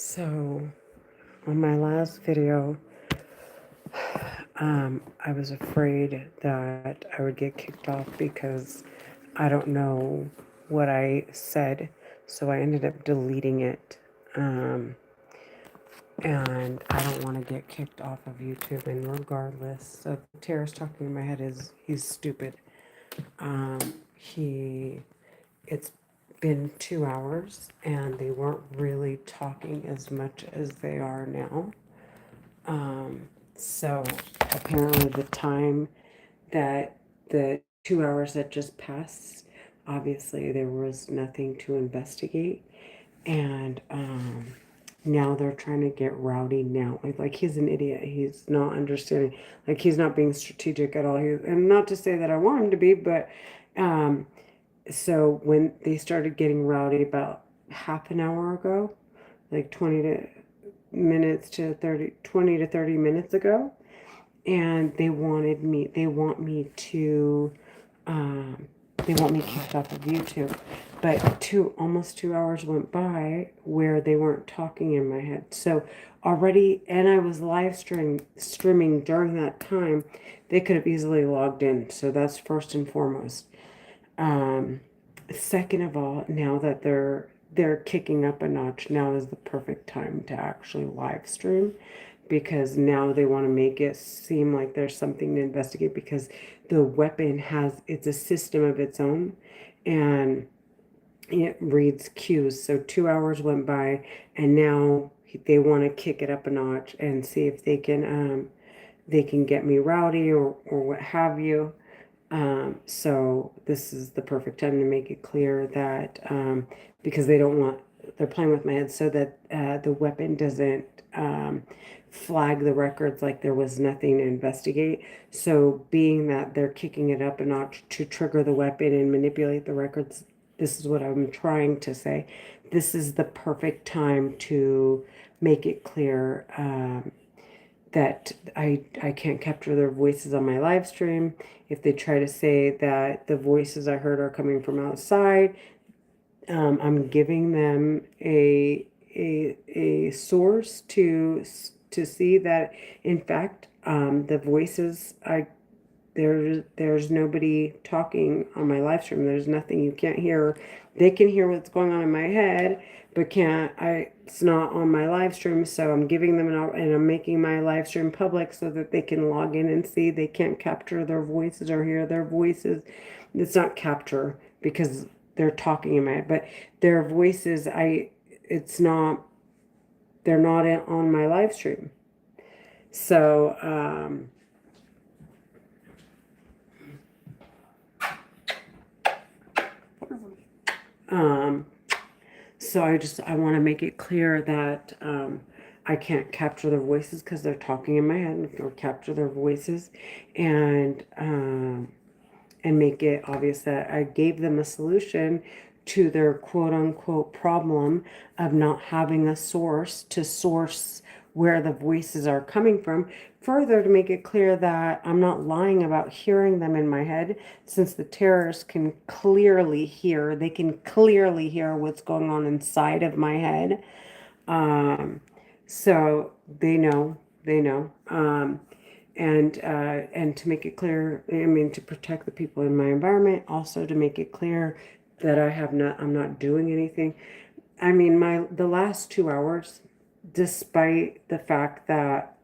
So, on my last video, I was afraid that I would get kicked off because I don't know what I said. So I ended up deleting it. Um, and I don't want to get kicked off of YouTube. And regardless, so Tara's talking in my head is he's stupid. He It's been 2 hours and they weren't really talking as much as they are now. So apparently the time that the 2 hours that just passed, obviously there was nothing to investigate. And now they're trying to get rowdy now. Like he's an idiot. He's not understanding. Like he's not being strategic at all. And not to say that I want him to be, but um, so when they started getting rowdy about half an hour ago, like 20 to 30 minutes ago, and they want me to um, they want me kicked off of YouTube. But almost 2 hours went by where they weren't talking in my head. So already, and I was streaming during that time, they could have easily logged in. So that's first and foremost. Um, Second of all, now that they're kicking up a notch, now is the perfect time to actually live stream because now they want to make it seem like there's something to investigate because the weapon it's a system of its own and it reads cues. So 2 hours went by and now they want to kick it up a notch and see if they can get me rowdy or what have you. So this is the perfect time to make it clear that because they're playing with my head so that the weapon doesn't flag the records like there was nothing to investigate. So being that they're kicking it up a notch to trigger the weapon and manipulate the records, this is what I'm trying to say. This is the perfect time to make it clear that I can't capture their voices on my live stream. If they try to say that the voices I heard are coming from outside, I'm giving them a source to see that in fact the voices there's nobody talking on my live stream. There's nothing you can't hear. They can hear what's going on in my head, but it's not on my live stream. So I'm giving them and I'm making my live stream public so that they can log in and see. They can't capture their voices or hear their voices. It's not capture because they're talking in my head, but their voices, it's not, they're not on my live stream. So, Um, so I want to make it clear that I can't capture their voices because they're talking in my head or capture their voices and make it obvious that I gave them a solution to their quote unquote problem of not having a source to source where the voices are coming from. Further, to make it clear that I'm not lying about hearing them in my head, since the terrorists can clearly hear, they can clearly hear what's going on inside of my head. Um, so they know. And to make it clear, I mean, to protect the people in my environment, also to make it clear that I'm not doing anything. I mean, the last 2 hours, despite the fact that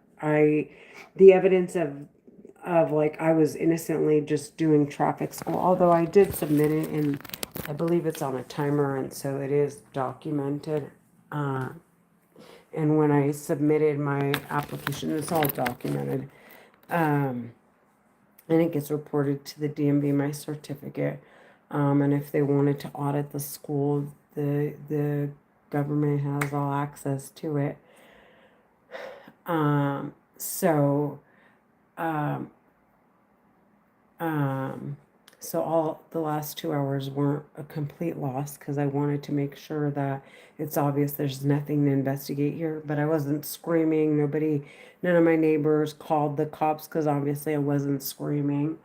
the evidence of like I was innocently just doing traffic school, although I did submit it and I believe it's on a timer and so it is documented. Uh, and when I submitted my application, it's all documented. Um, and it gets reported to the DMV, my certificate. And if they wanted to audit the school, the government has all access to it. So, um, um, so all the last 2 hours weren't a complete loss because I wanted to make sure that it's obvious there's nothing to investigate here. But I wasn't screaming. None of my neighbors called the cops because obviously I wasn't screaming.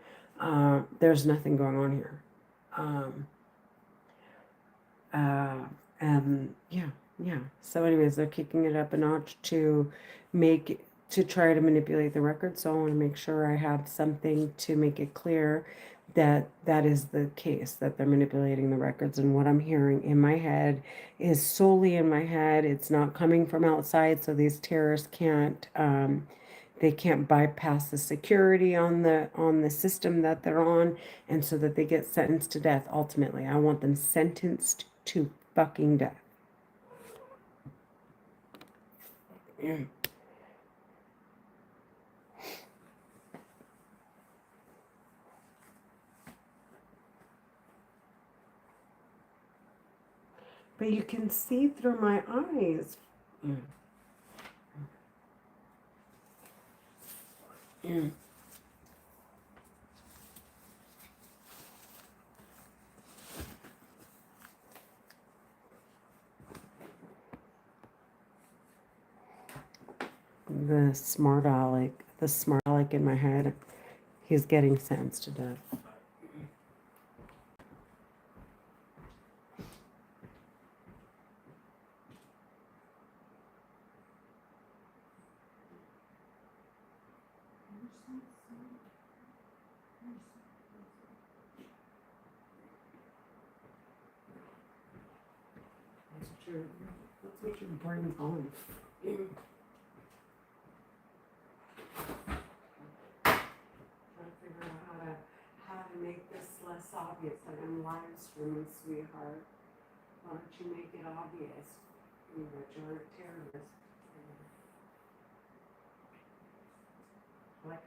There's nothing going on here. Um, uh, and yeah. Yeah. So, anyways, they're kicking it up a notch to make to try to manipulate the record. So I want to make sure I have something to make it clear that that is the case, that they're manipulating the records. And what I'm hearing in my head is solely in my head. It's not coming from outside. So these terrorists can't they can't bypass the security on the system that they're on, and so that they get sentenced to death ultimately. I want them sentenced to fucking death. Yeah. But you can see through my eyes. Mm. Mm. The smart aleck in my head, he's getting sentenced to death. That's what your brain's on. Trying to figure out how to make this less obvious. Like I'm live streaming, sweetheart. Why don't you make it obvious? That you're a terrorist. Like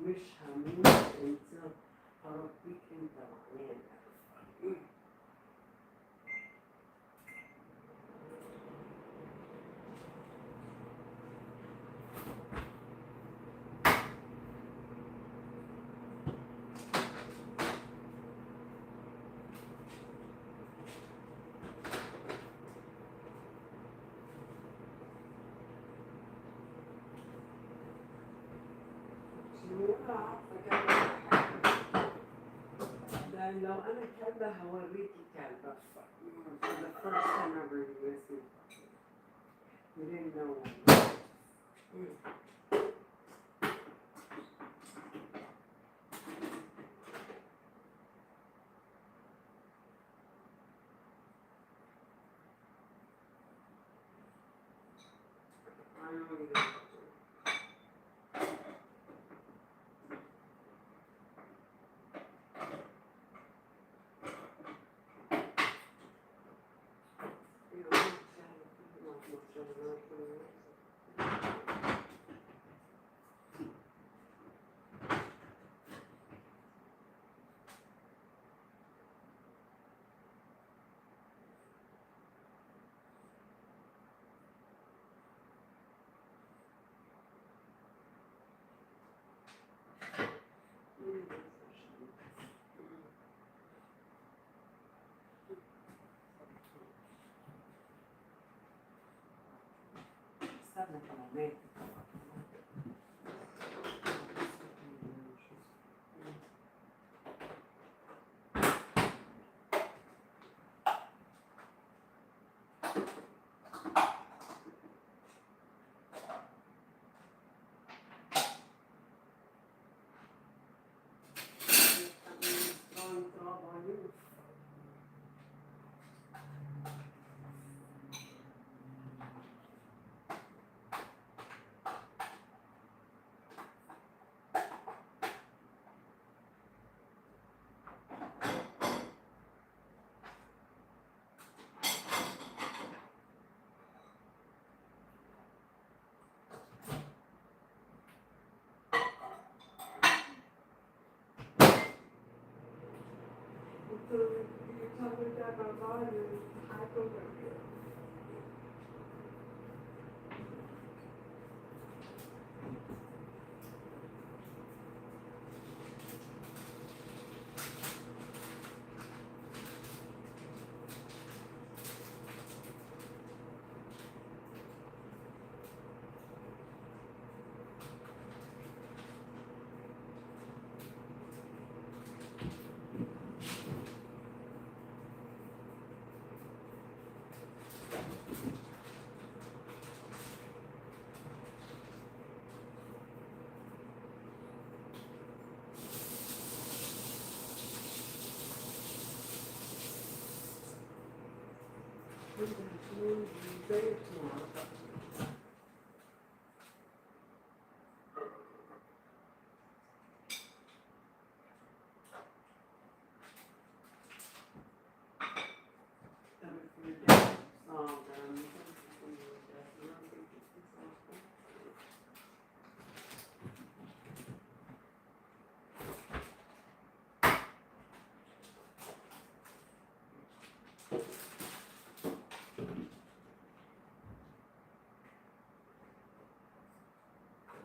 مش هموت انت هربيك انت معانا. لو انا كلبة هوريكي كلبة. For the first time ever you listened. You didn't know one. I know you didn't. You're talking about my body is hypothermia.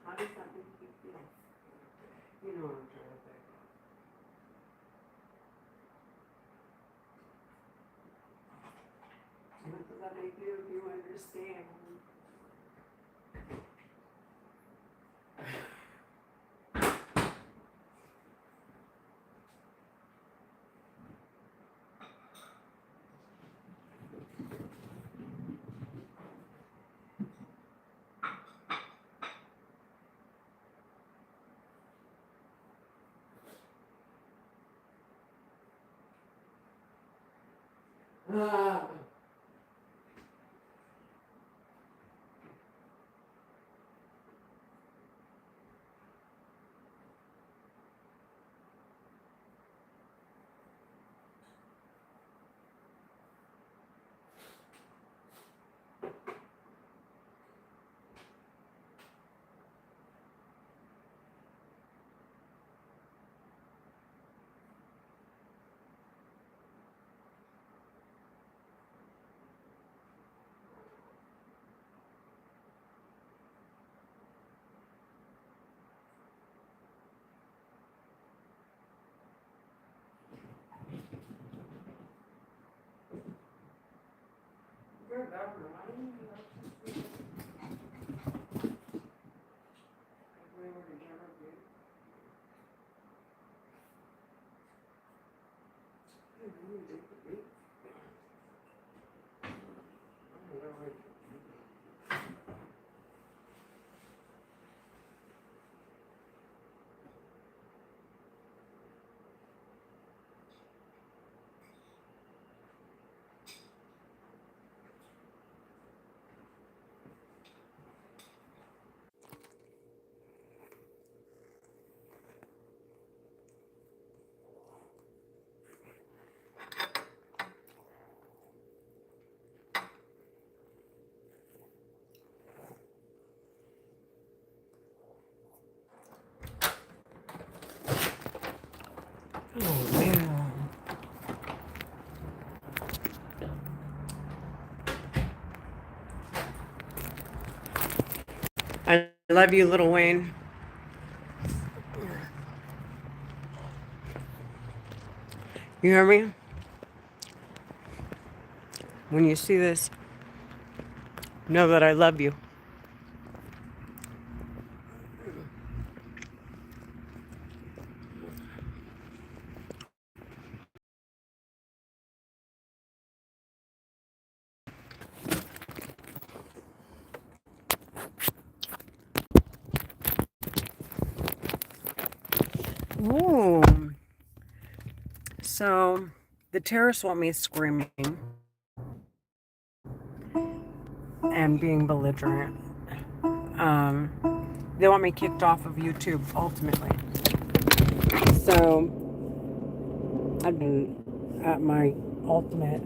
How does that make you feel? You know what I'm trying to say. What does that make you if you understand? Ah. Oh man. I love you, Little Wayne. You hear me? When you see this, know that I love you. Ooh. So, the terrorists want me screaming and being belligerent. They want me kicked off of YouTube, ultimately. So, I've been at my ultimate.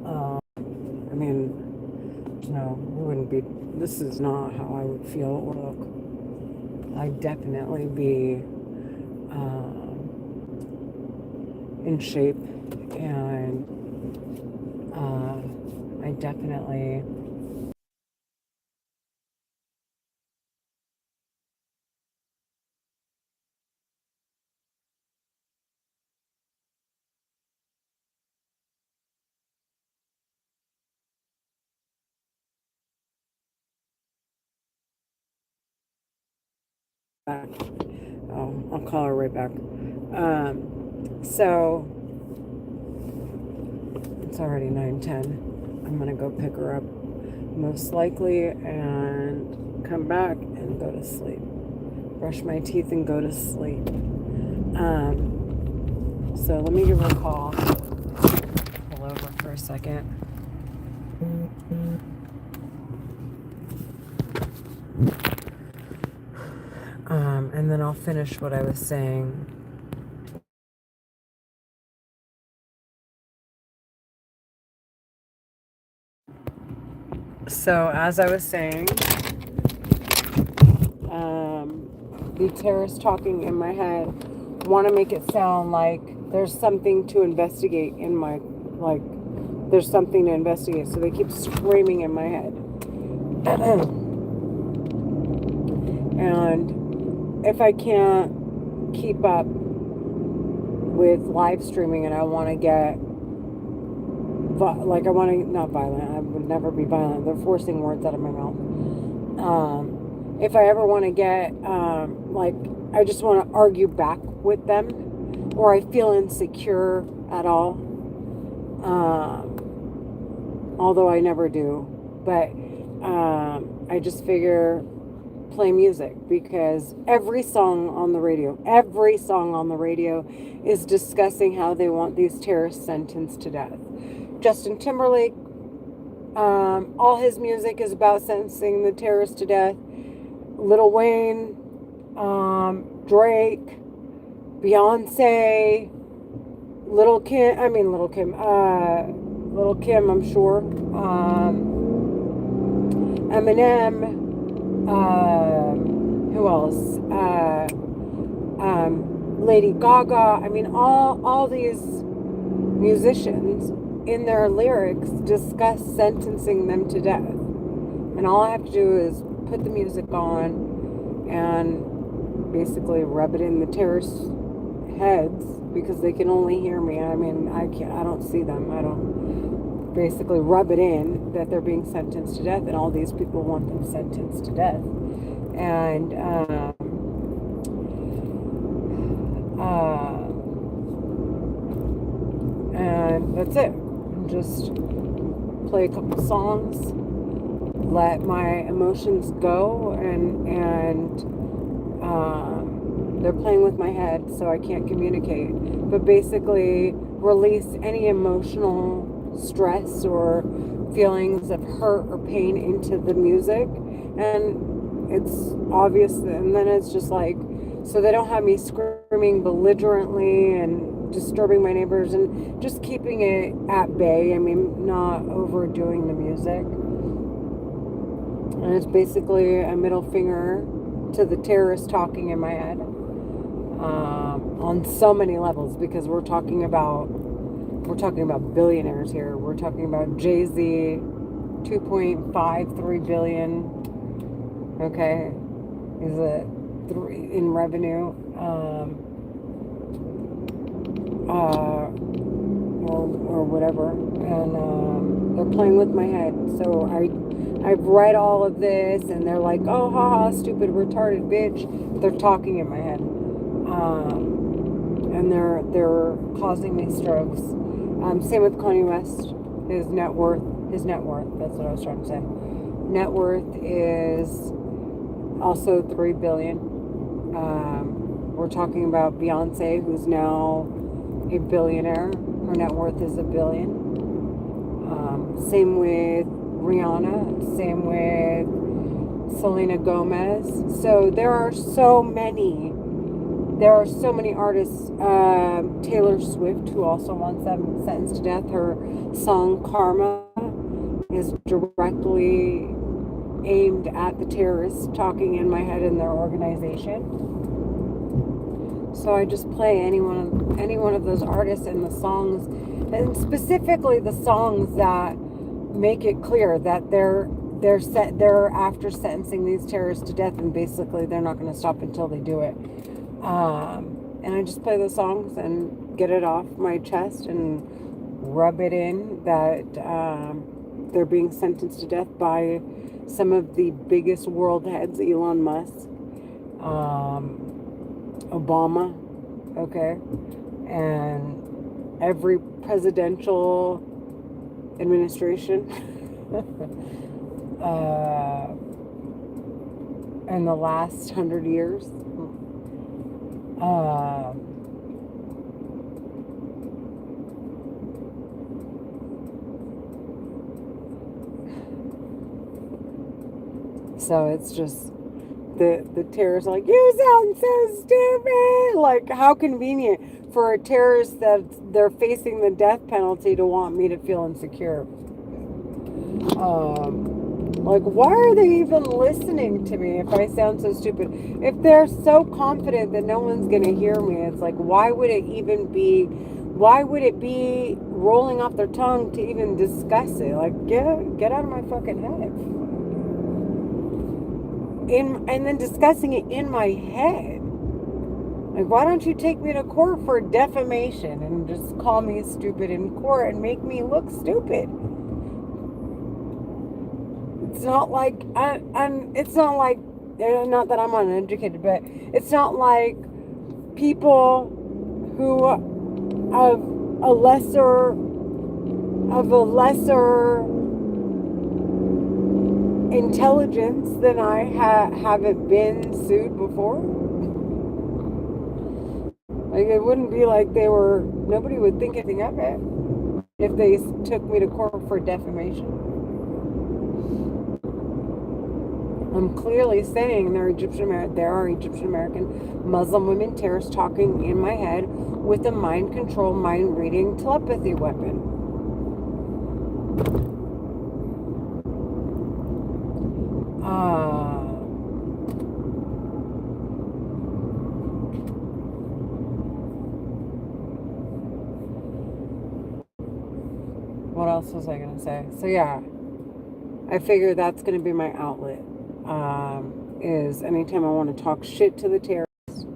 I mean, no, it wouldn't be. This is not how I would feel or look. I'd definitely be in shape, and I definitely. Back. Oh, I'll call her right back. So it's already 9:10. I'm gonna go pick her up, most likely, and come back and go to sleep. Brush my teeth and go to sleep. So let me give her a call. Pull over for a second. And then I'll finish what I was saying. So, as I was saying, the terrorists talking in my head want to make it sound like there's something to investigate in my, like, there's something to investigate. So they keep screaming in my head. And if I can't keep up with live streaming and I want to get, like, I want to, not violent, I would never be violent. They're forcing words out of my mouth. If I ever want to get, like, I just want to argue back with them, or I feel insecure at all, although I never do, but I just figure play music, because every song on the radio is discussing how they want these terrorists sentenced to death. Justin Timberlake, all his music is about sentencing the terrorists to death. Lil Wayne, Drake, Beyonce, Lil Kim, I'm sure, Eminem, who else? Lady Gaga. I mean, all these musicians in their lyrics discuss sentencing them to death. And all I have to do is put the music on and basically rub it in the terrorists' heads, because they can only hear me. I mean, I don't see them. I don't basically rub it in that they're being sentenced to death, and all these people want them sentenced to death. And and that's it. Just play a couple songs, let my emotions go, and they're playing with my head, so I can't communicate. But basically, release any emotional stress or feelings of hurt or pain into the music, and it's obvious. And then it's just like, so they don't have me screaming belligerently and disturbing my neighbors, and just keeping it at bay. I mean, not overdoing the music. And it's basically a middle finger to the terrorists talking in my head, on so many levels, because we're talking about billionaires here. We're talking about Jay-Z, 2.53 billion. Okay, is it in revenue? Or whatever, and they're playing with my head. So I've read all of this, and they're like, oh, haha, stupid, retarded bitch. They're talking in my head, and they're causing me strokes. Same with Kanye West. His net worth. That's what I was trying to say. Net worth is also $3 billion. We're talking about Beyonce, who's now a billionaire. Her net worth is $1 billion. Same with Rihanna. Same with Selena Gomez. So there are so many artists. Taylor Swift, who also wants them sentenced to death. Her song Karma is directly aimed at the terrorists talking in my head in their organization. So I just play any one of those artists and the songs, and specifically the songs that make it clear that they're after sentencing these terrorists to death, and basically they're not going to stop until they do it. And I just play the songs and get it off my chest and rub it in that they're being sentenced to death by some of the biggest world heads, Elon Musk, Obama, okay, and every presidential administration in the last 100 years. So it's just the terrorists are like, you sound so stupid. Like, how convenient for a terrorist that they're facing the death penalty to want me to feel insecure. Like, why are they even listening to me if I sound so stupid? If they're so confident that no one's going to hear me, it's like, why would it be rolling off their tongue to even discuss it? Like, get out of my fucking head. And then discussing it in my head. Like, why don't you take me to court for defamation and just call me stupid in court and make me look stupid? It's not like, it's not like, not that I'm uneducated, but it's not like people who of a lesser intelligence than I haven't been sued before. Like, it wouldn't be like nobody would think anything of it if they took me to court for defamation. I'm clearly saying there are Egyptian American Muslim women terrorists talking in my head with a mind control, mind reading telepathy weapon. What else was I going to say? So yeah, I figure that's going to be my outlet. Is anytime I want to talk shit to the terrorist,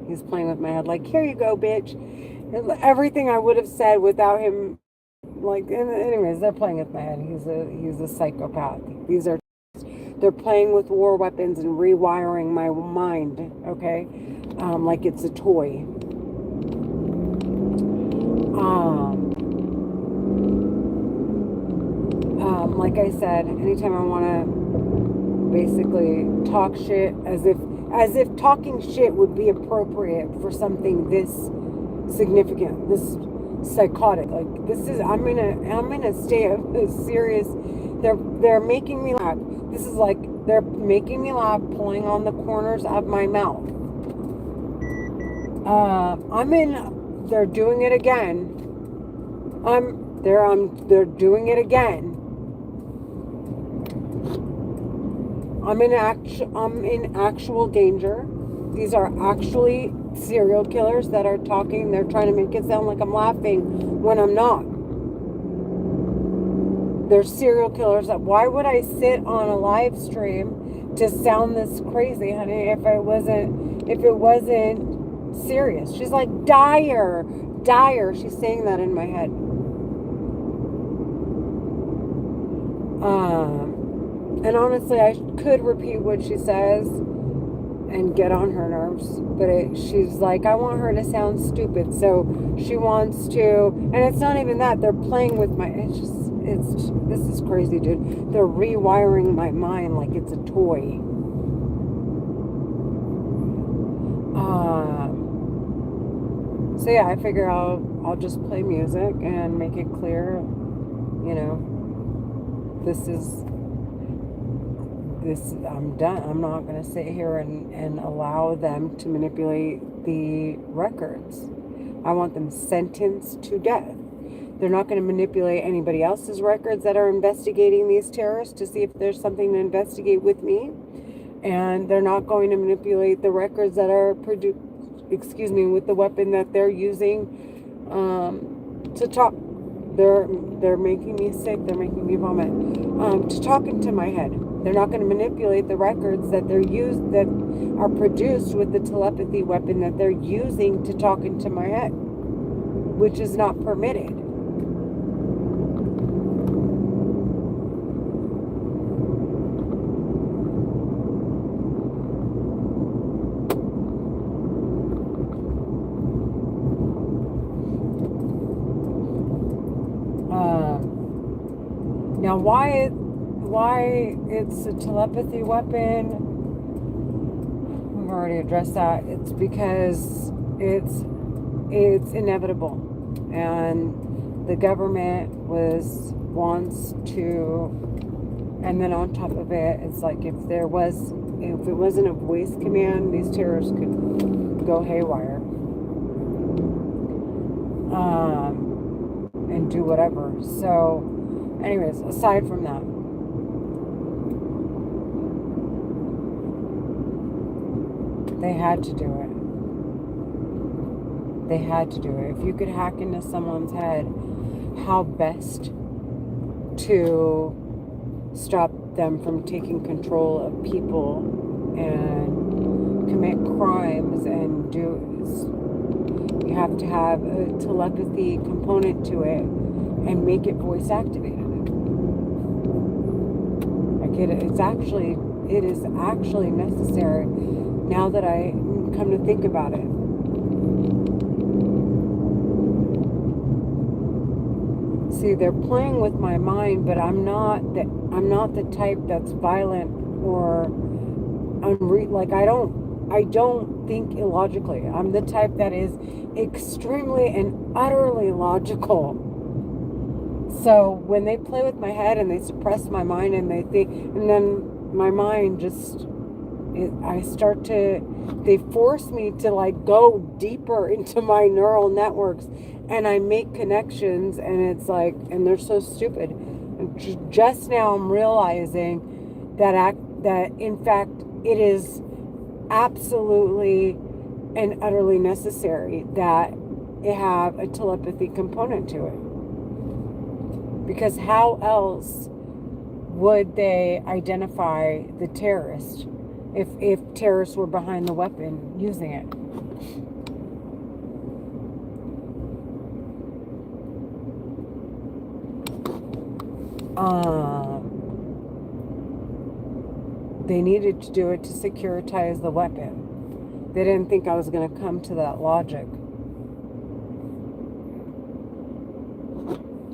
he's playing with my head like, here you go, bitch. Everything I would have said without him like, anyways, they're playing with my head. He's a psychopath. They're playing with war weapons and rewiring my mind, okay? Like it's a toy. Like I said, anytime I want to basically talk shit, as if talking shit would be appropriate for something this significant, this psychotic. Like this is, I'm in a state of serious. They're making me laugh. This is like they're making me laugh, pulling on the corners of my mouth. They're doing it again. They're doing it again. I'm in actual danger. These are actually serial killers that are talking. They're trying to make it sound like I'm laughing when I'm not. They're serial killers. Why would I sit on a live stream to sound this crazy, honey, if it wasn't serious? She's like, dire. She's saying that in my head. And honestly, I could repeat what she says and get on her nerves, but she's like, I want her to sound stupid, so she wants to, and it's not even that, they're playing with my, this is crazy, dude. They're rewiring my mind like it's a toy. So yeah, I figure I'll just play music and make it clear, you know, I'm done. I'm not going to sit here and allow them to manipulate the records. I want them sentenced to death. They're not going to manipulate anybody else's records that are investigating these terrorists to see if there's something to investigate with me. And they're not going to manipulate the records that are produced, with the weapon that they're using to talk. They're making me sick. They're making me vomit. To talk into my head. They're not going to manipulate the records that that are produced with the telepathy weapon that they're using to talk into my head, which is not permitted. Now, why it's a telepathy weapon, we've already addressed that. It's because it's inevitable, and the government wants to, and then on top of it, it's like if it wasn't a voice command, these terrorists could go haywire and do whatever. So anyways, aside from that, they had to do it. They had to do it. If you could hack into someone's head, how best to stop them from taking control of people and commit crimes and you have to have a telepathy component to it and make it voice activated. It is actually necessary now that I come to think about it. See, they're playing with my mind, but I'm not the type that's violent or I don't think illogically. I'm the type that is extremely and utterly logical. So when they play with my head and they suppress my mind and they think, and then my mind they force me to like go deeper into my neural networks, and I make connections, and it's like, and they're so stupid. And just now I'm realizing that in fact it is absolutely and utterly necessary that it have a telepathy component to it. Because how else would they identify the terrorist if terrorists were behind the weapon using it? They needed to do it to securitize the weapon. They didn't think I was going to come to that logic.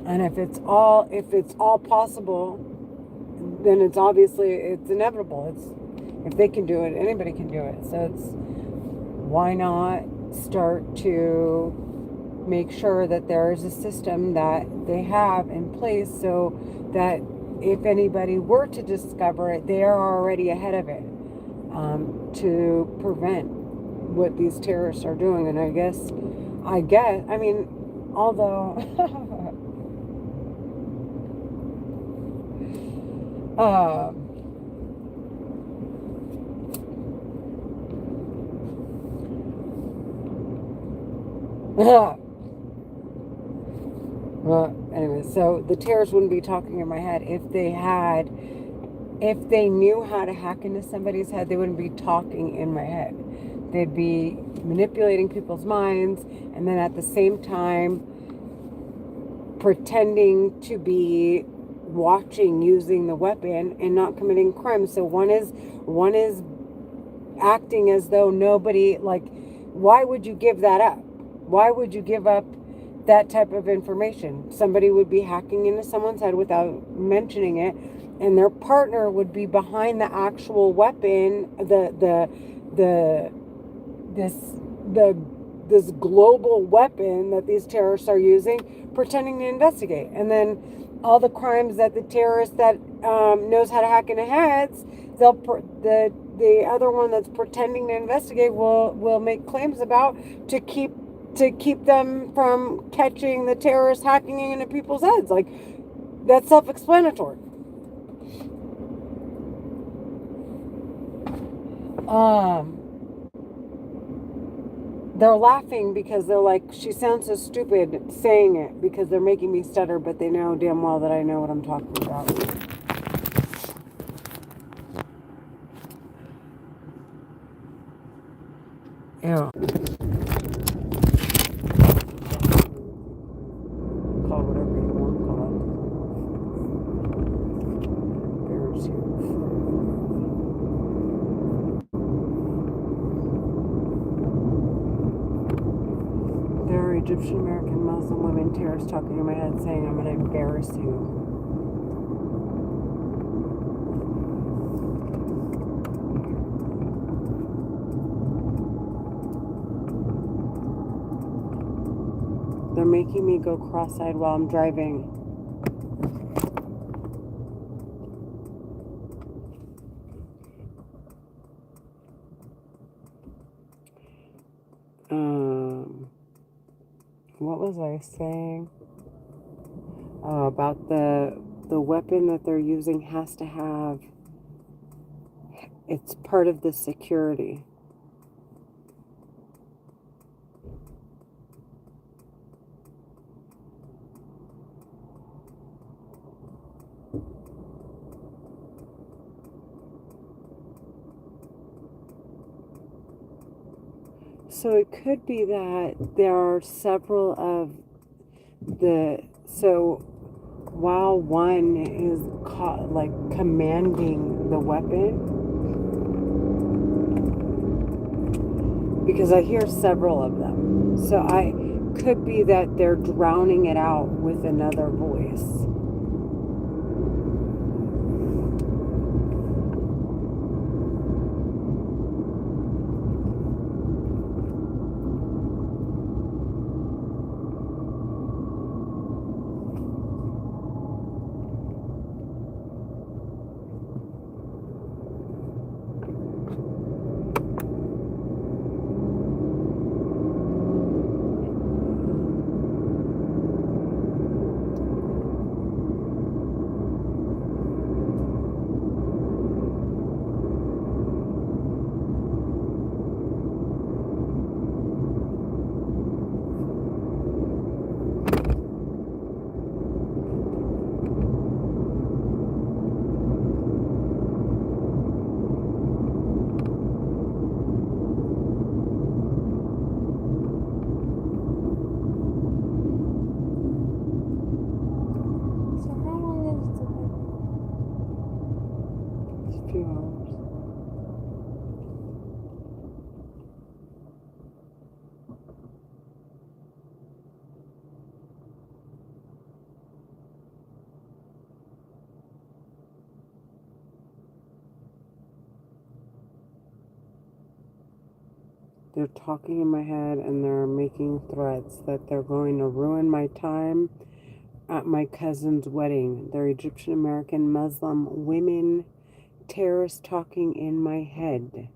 And if it's all possible, then it's inevitable. If they can do it, anybody can do it. So why not start to make sure that there is a system that they have in place so that if anybody were to discover it, they are already ahead of it, to prevent what these terrorists are doing. And I mean, although well, anyway, so the terrorists wouldn't be talking in my head. If they knew how to hack into somebody's head, they wouldn't be talking in my head. They'd be manipulating people's minds, and then at the same time pretending to be watching using the weapon and not committing crimes. So one is acting as though nobody, like, why would you give that up? Why would you give up that type of information? Somebody would be hacking into someone's head without mentioning it, and their partner would be behind the actual weapon, this global weapon that these terrorists are using, pretending to investigate. And then all the crimes that the terrorist that knows how to hack into heads, the other one that's pretending to investigate will make claims about to keep them from catching the terrorists hacking into people's heads. Like, that's self-explanatory. They're laughing because they're like, she sounds so stupid saying it, because they're making me stutter, but they know damn well that I know what I'm talking about. Ew. Call whatever you want to call it. Bears you. There are Egyptian American Muslim women terrorists talking in my head saying I'm going to embarrass you. They're making me go cross-eyed while I'm driving. What was I saying? Oh, about the weapon that they're using has to have, it's part of the security. So it could be that there are several of so while one is commanding the weapon, because I hear several of them, so I could be that they're drowning it out with another voice. They're talking in my head and they're making threats that they're going to ruin my time at my cousin's wedding. They're Egyptian American Muslim women terrorists talking in my head.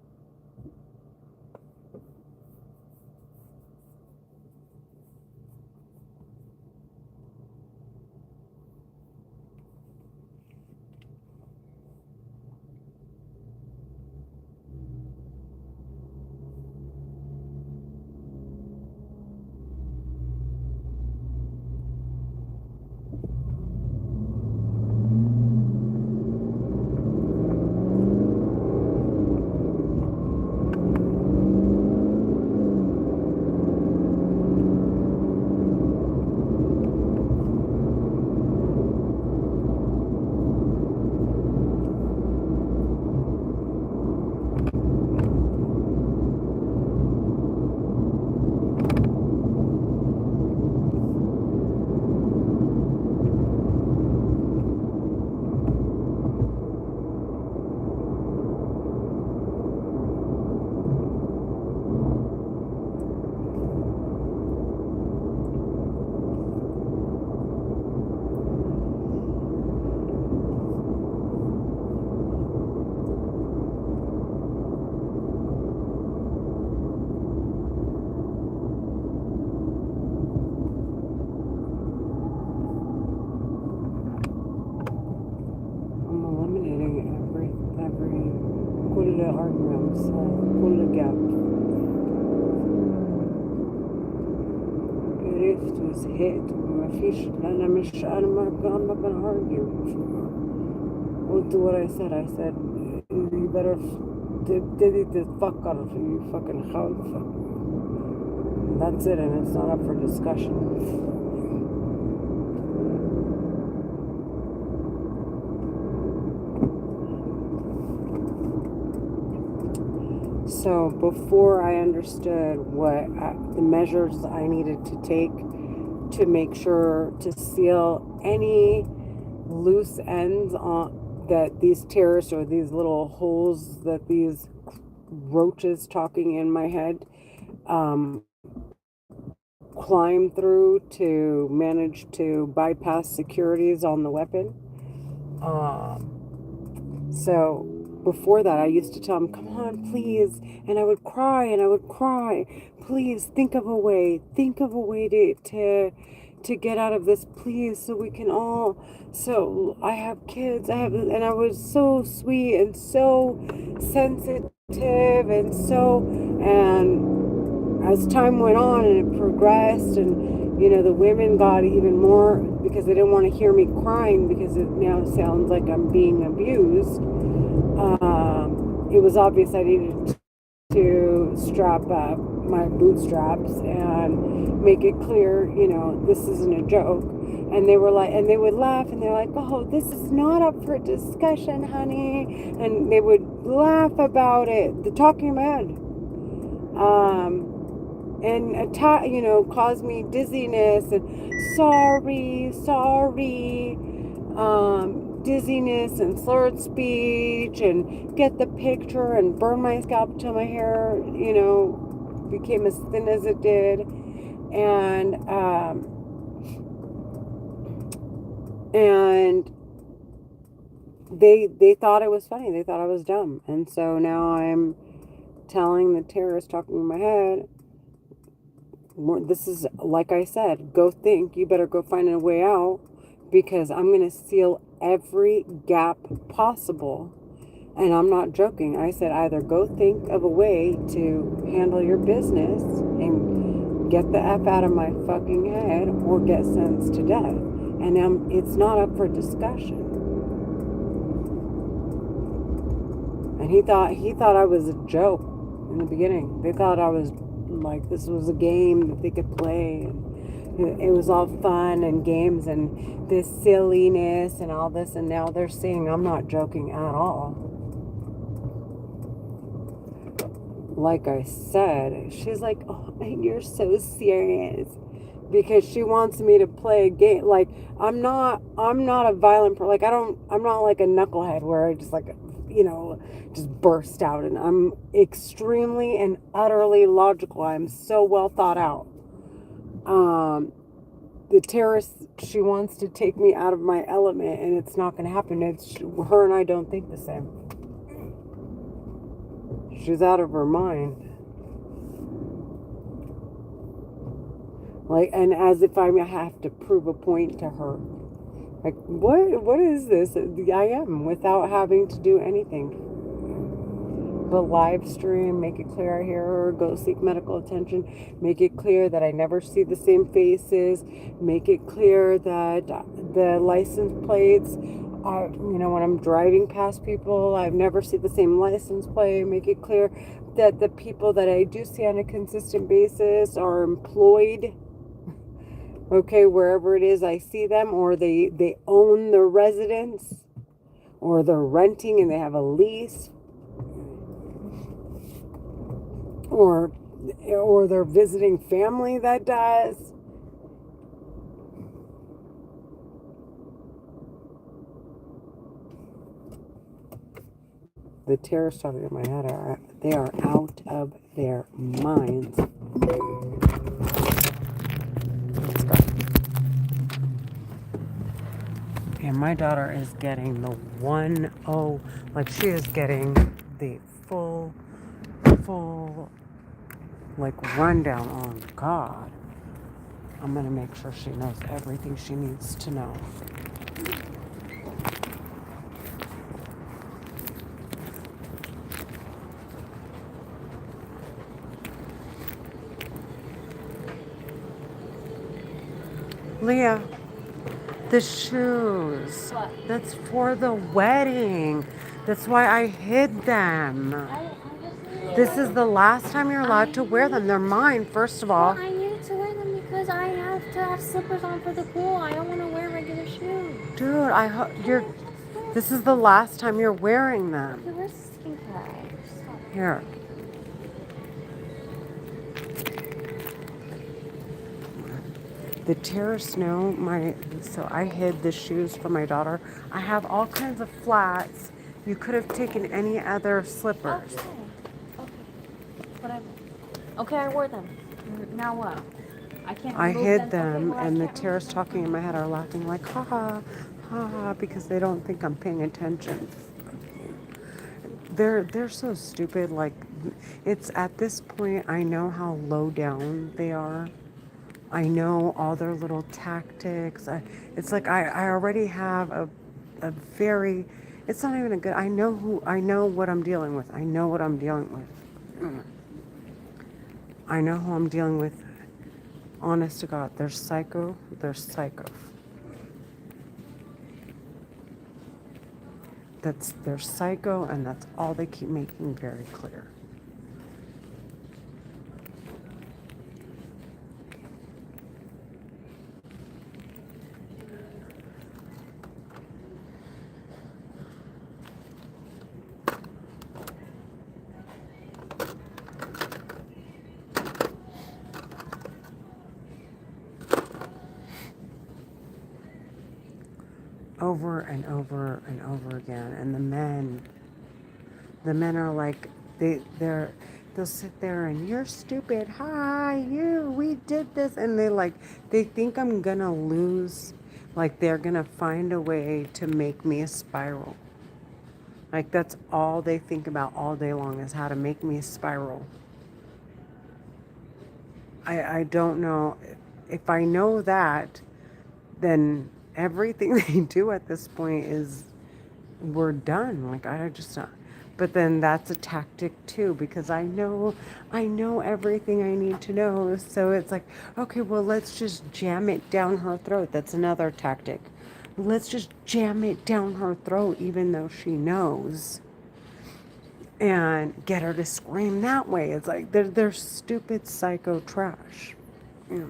I'm eliminating every كل arguments, كل gap. عرفت وزهقت ومفيش I'm not gonna argue. We'll do what I said. I said you better delete the fuck out of you fucking house. That's it, and it's not up for discussion. So before I understood the measures I needed to take to make sure to seal any loose ends on that these terrorists or these little holes that these roaches talking in my head climb through to manage to bypass securities on the weapon. So before that, I used to tell him, come on, please. And I would cry. Please think of a way to get out of this, please, so we can all, so I have kids, and I was so sweet and so sensitive and as time went on and it progressed and, the women got even more because they didn't want to hear me crying because it now sounds like I'm being abused. It was obvious I needed to strap up my bootstraps and make it clear, this isn't a joke. And they were like, and they would laugh and they're like, oh, this is not up for discussion, honey. And they would laugh about it, the talking about it. And cause me dizziness and sorry, dizziness and slurred speech and get the picture and burn my scalp till my hair, became as thin as it did. And they thought it was funny. They thought I was dumb. And so now I'm telling the terrorist talking in my head, this is, like I said, go think. You better go find a way out because I'm going to seal every gap possible. And I'm not joking. I said either go think of a way to handle your business and get the F out of my fucking head or get sentenced to death. And it's not up for discussion. And he thought I was a joke in the beginning. They thought I was like, this was a game that they could play. And it was all fun and games and this silliness and all this. And now they're seeing I'm not joking at all. Like I said, she's like, oh, you're so serious. Because she wants me to play a game. Like, I'm not a violent person. Like, I'm not like a knucklehead where I just like, just burst out. And I'm extremely and utterly logical. I'm so well thought out. The terrorist, she wants to take me out of my element, and it's not going to happen. Her and I don't think the same. She's out of her mind. Like, and as if I have to prove a point to her. Like, what is this? I am, without having to do anything. But live stream, make it clear I hear her, go seek medical attention, make it clear that I never see the same faces, make it clear that the license plates are, when I'm driving past people, I've never seen the same license plate, make it clear that the people that I do see on a consistent basis are employed, okay, wherever it is I see them, or they own their residence, or they're renting and they have a lease, or they're visiting family that does. The terrorists talking in my head they are out of their minds. Let's go. And my daughter is getting the 1-0, like she is getting the full like rundown on God. I'm gonna make sure she knows everything she needs to know. Leah, the shoes. What? That's for the wedding. That's why I hid them. This is the last time you're allowed to wear them. They're mine, first of all. Well, I needed to wear them because I have to have slippers on for the pool. I don't want to wear regular shoes. Dude, this is the last time you're wearing them. Okay, where's the skincare? Here. The terrorists know so I hid the shoes for my daughter. I have all kinds of flats. You could have taken any other slippers. Okay. Whatever. Okay, I wore them. Now what? I hid them, and the terrorists talking in my head are laughing like, ha ha, ha ha, because they don't think I'm paying attention. They're so stupid. Like, it's at this point, I know how low down they are. I know all their little tactics. It's like I already have a very, it's not even a good, I know what I'm dealing with. I know what I'm dealing with. I know who I'm dealing with. Honest to God, they're psycho. They're psycho. They're psycho, and that's all they keep making very clear. Over and over and over again. And the men are like, they'll sit there and, you're stupid, hi, we did this, and they think I'm gonna lose, like they're gonna find a way to make me a spiral. Like, that's all they think about all day long, is how to make me spiral. I don't know. If I know that, then everything they do at this point is, we're done. Like, I just, but then that's a tactic too, because I know everything I need to know. So it's like, okay, well, let's just jam it down her throat. That's another tactic. Let's just jam it down her throat, even though she knows, and get her to scream that way. It's like, they're stupid psycho trash. Yeah.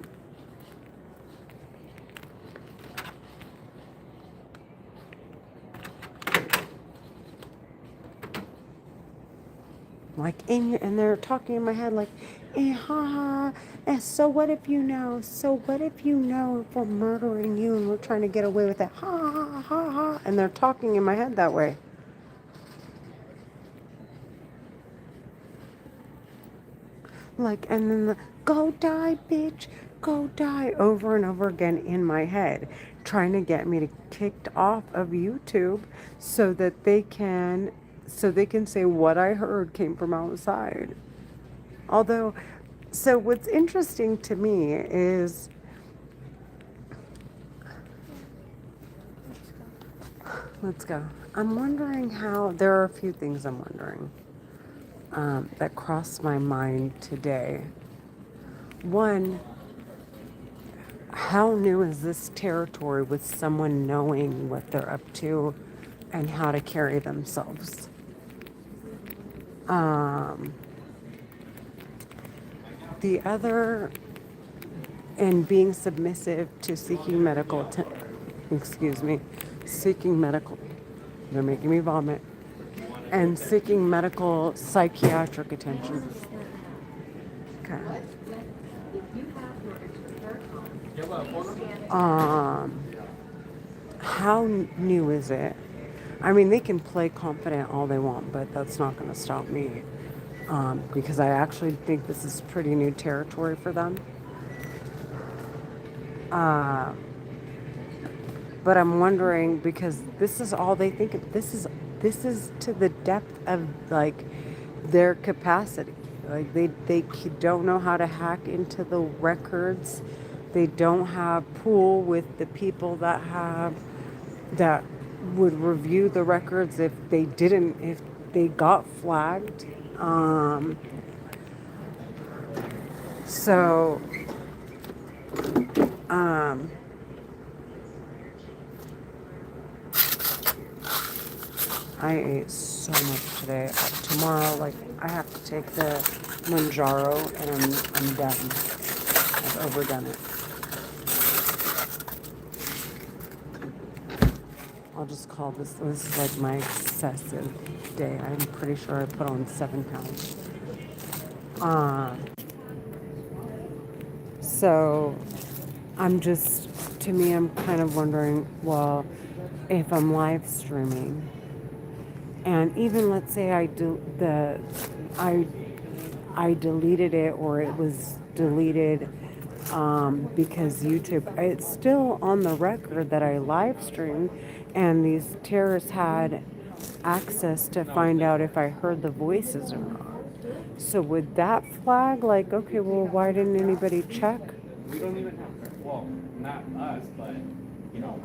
Like, and they're talking in my head like, ha ha, so what if you know? So what if you know if we're murdering you and we're trying to get away with it? Ha ha ha ha. And they're talking in my head that way. Like, and then the go die, bitch, go die over and over again in my head, trying to get me to kicked off of YouTube so that they can say what I heard came from outside. Although, so what's interesting to me is, let's go. I'm wondering how, there are a few things I'm wondering that crossed my mind today. One, how new is this territory with someone knowing what they're up to and how to carry themselves? Um, the other, and being submissive to seeking seeking medical, they're making me vomit, and seeking medical psychiatric attention. Okay. How new is it? I mean, they can play confident all they want, but that's not going to stop me because I actually think this is pretty new territory for them. But I'm wondering because this is all they think of. This is to the depth of like their capacity. Like they don't know how to hack into the records. They don't have pool with the people that would review the records if they got flagged. So I ate so much today. Tomorrow, like I have to take the Manjaro and I'm done. I've overdone it. I'll just call this is like my excessive day. I'm pretty sure I put on 7 pounds. So I'm kind of wondering, well, if I'm live streaming, and even let's say I deleted it or it was deleted because YouTube, it's still on the record that I live streamed, and these terrorists had access to find out if I heard the voices or not. So would that flag like, okay, well, why didn't anybody check? We don't even have, well, not us, but, you know,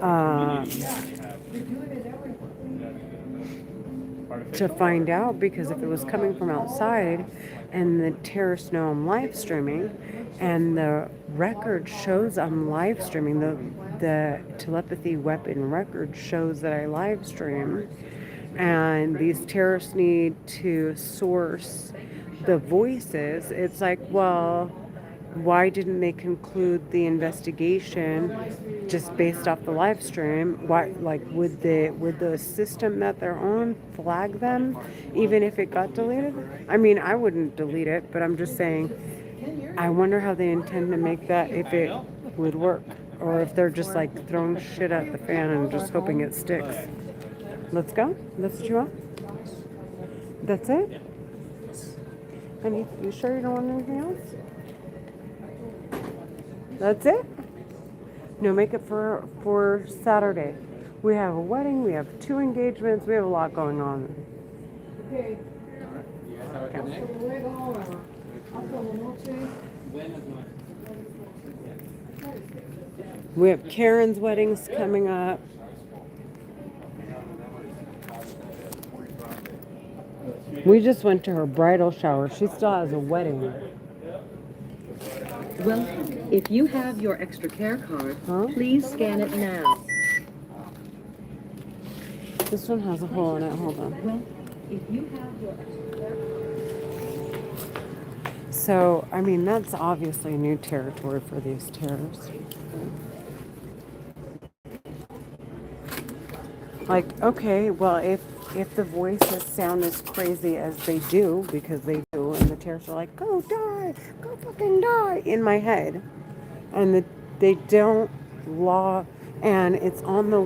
to find out, because if it was coming from outside and the terrorists know I'm live streaming and the record shows I'm live streaming, the telepathy weapon record shows that I live stream, and these terrorists need to source the voices, it's like, well, why didn't they conclude the investigation just based off the live stream? Why, like, would the system that they're on flag them even if it got deleted? I mean, I wouldn't delete it, but I'm just saying, I wonder how they intend to make that, if it would work, or if they're just like throwing shit at the fan and just hoping it sticks. Let's go. That's what you want? That's it? Honey, you sure you don't want anything else? That's it? No makeup for Saturday. We have a wedding, we have 2 engagements, we have a lot going on. Okay. We have Karen's weddings coming up. We just went to her bridal shower. She still has a wedding. Well, if you have your extra care card, please scan it now. This one has a hole in it. Hold on. Well, if you have your extra care card. So, I mean, that's obviously new territory for these terrorists. Like, okay, well, if the voices sound as crazy as they do, because they do, and the terrorists are like, go die, go fucking die, in my head, and they don't and it's on the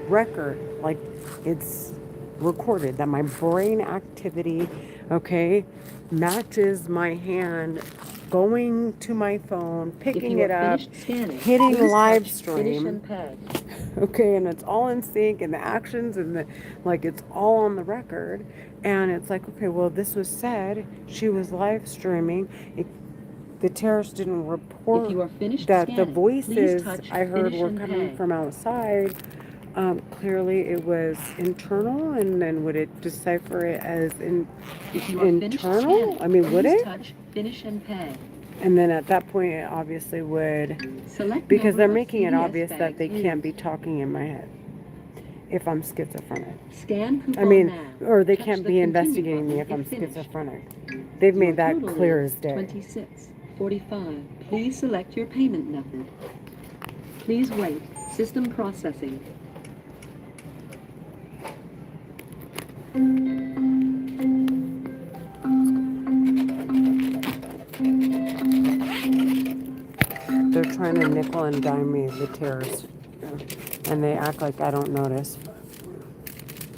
record, like, it's recorded that my brain activity okay, matches my hand going to my phone, If picking you it are up, finished scanning, hitting please live touch finish stream. and pay. Okay, and it's all in sync, and the actions and the like, it's all on the record. And it's like, okay, well, this was said. She was live streaming. The terrorist didn't If report you are finished that the scanning, voices please touch I heard finish were and coming pay. from outside. Clearly, it was internal, and then would it decipher it as If you are finished internal? scanning, I mean, would please it? touch finish and pay. And then at that point, it obviously would, Select because they're number of making it CVS obvious that bags they can't be used. talking in my head if I'm schizophrenic. Scan coupon I mean, now. or they Touch can't the be continue investigating me button if I'm finished. schizophrenic. They've Your made that total clear is as day. $26.45. Please select your payment method. Please wait. System processing. They're trying to nickel and dime me, the terrorists. And they act like I don't notice.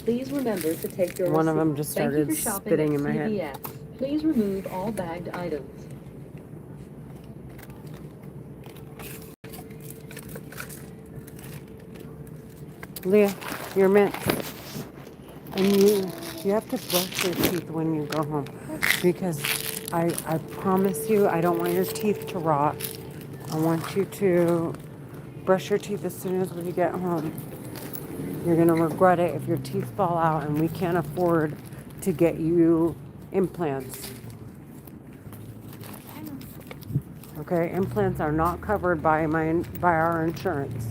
Please remember to take your One of receipt. them just Thank you started for shopping spitting at in my head. CVS. Please remove all bagged items. Leah, you're mint. And you have to brush your teeth when you go home. Because I promise you, I don't want your teeth to rot. I want you to brush your teeth as soon as we get home. You're going to regret it if your teeth fall out and we can't afford to get you implants. Okay, implants are not covered by our insurance.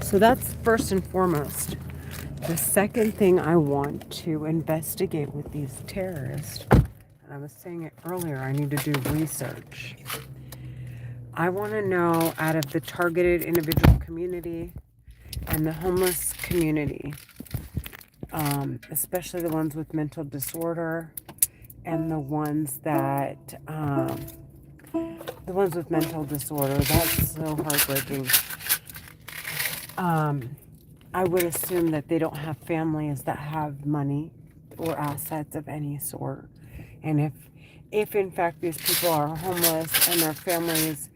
So that's first and foremost. The second thing I want to investigate with these terrorists, and I was saying it earlier, I need to do research. I want to know, out of the targeted individual community and the homeless community, especially the ones with mental disorder and the ones with mental disorder, that's so heartbreaking. I would assume that they don't have families that have money or assets of any sort. And if in fact these people are homeless and their families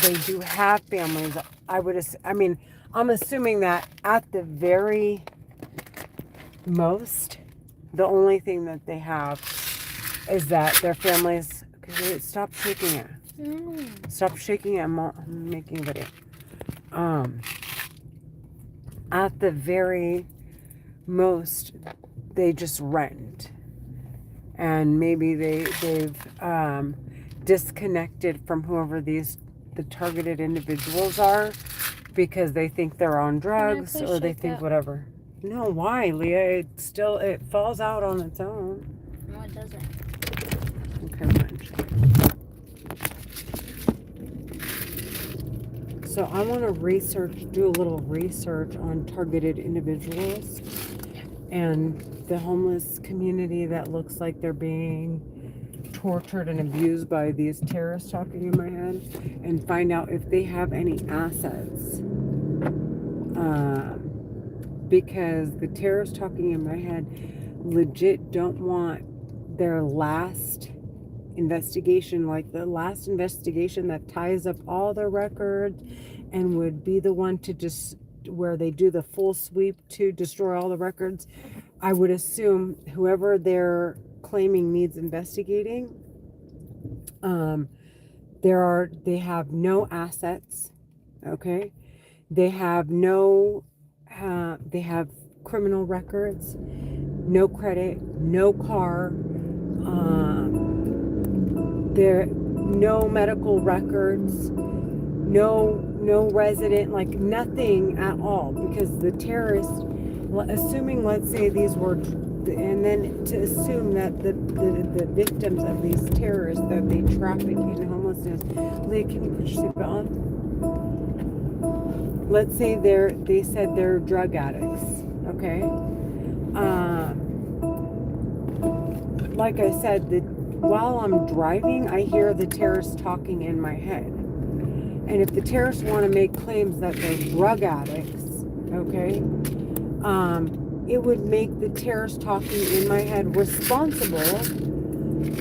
they do have families, I'm assuming that at the very most, the only thing that they have is that their families, stop shaking it. Stop shaking it, I'm making a video. At the very most, they just rent, and maybe they've disconnected from whoever the targeted individuals are, because they think they're on drugs or they think whatever. No, why, Leah? It falls out on its own. No, it doesn't. Okay, fine. So I want to do a little research on targeted individuals and the homeless community that looks like they're being tortured and abused by these terrorists talking in my head, and find out if they have any assets. Because the terrorists talking in my head legit don't want their last investigation, like the last investigation that ties up all their records and would be the one to just where they do the full sweep to destroy all the records. I would assume whoever they're claiming needs investigating, they have no assets. Okay, they have they have criminal records, no credit, no car, there no medical records, no resident, like nothing at all, because the terrorists, assuming, let's say these were, and then to assume that the victims of these terrorists that they traffic in homelessness, Leah, can you put your seatbelt on? Let's say they said they're drug addicts, okay? Like I said, while I'm driving, I hear the terrorists talking in my head. And if the terrorists want to make claims that they're drug addicts, okay, it would make the terrorists talking in my head responsible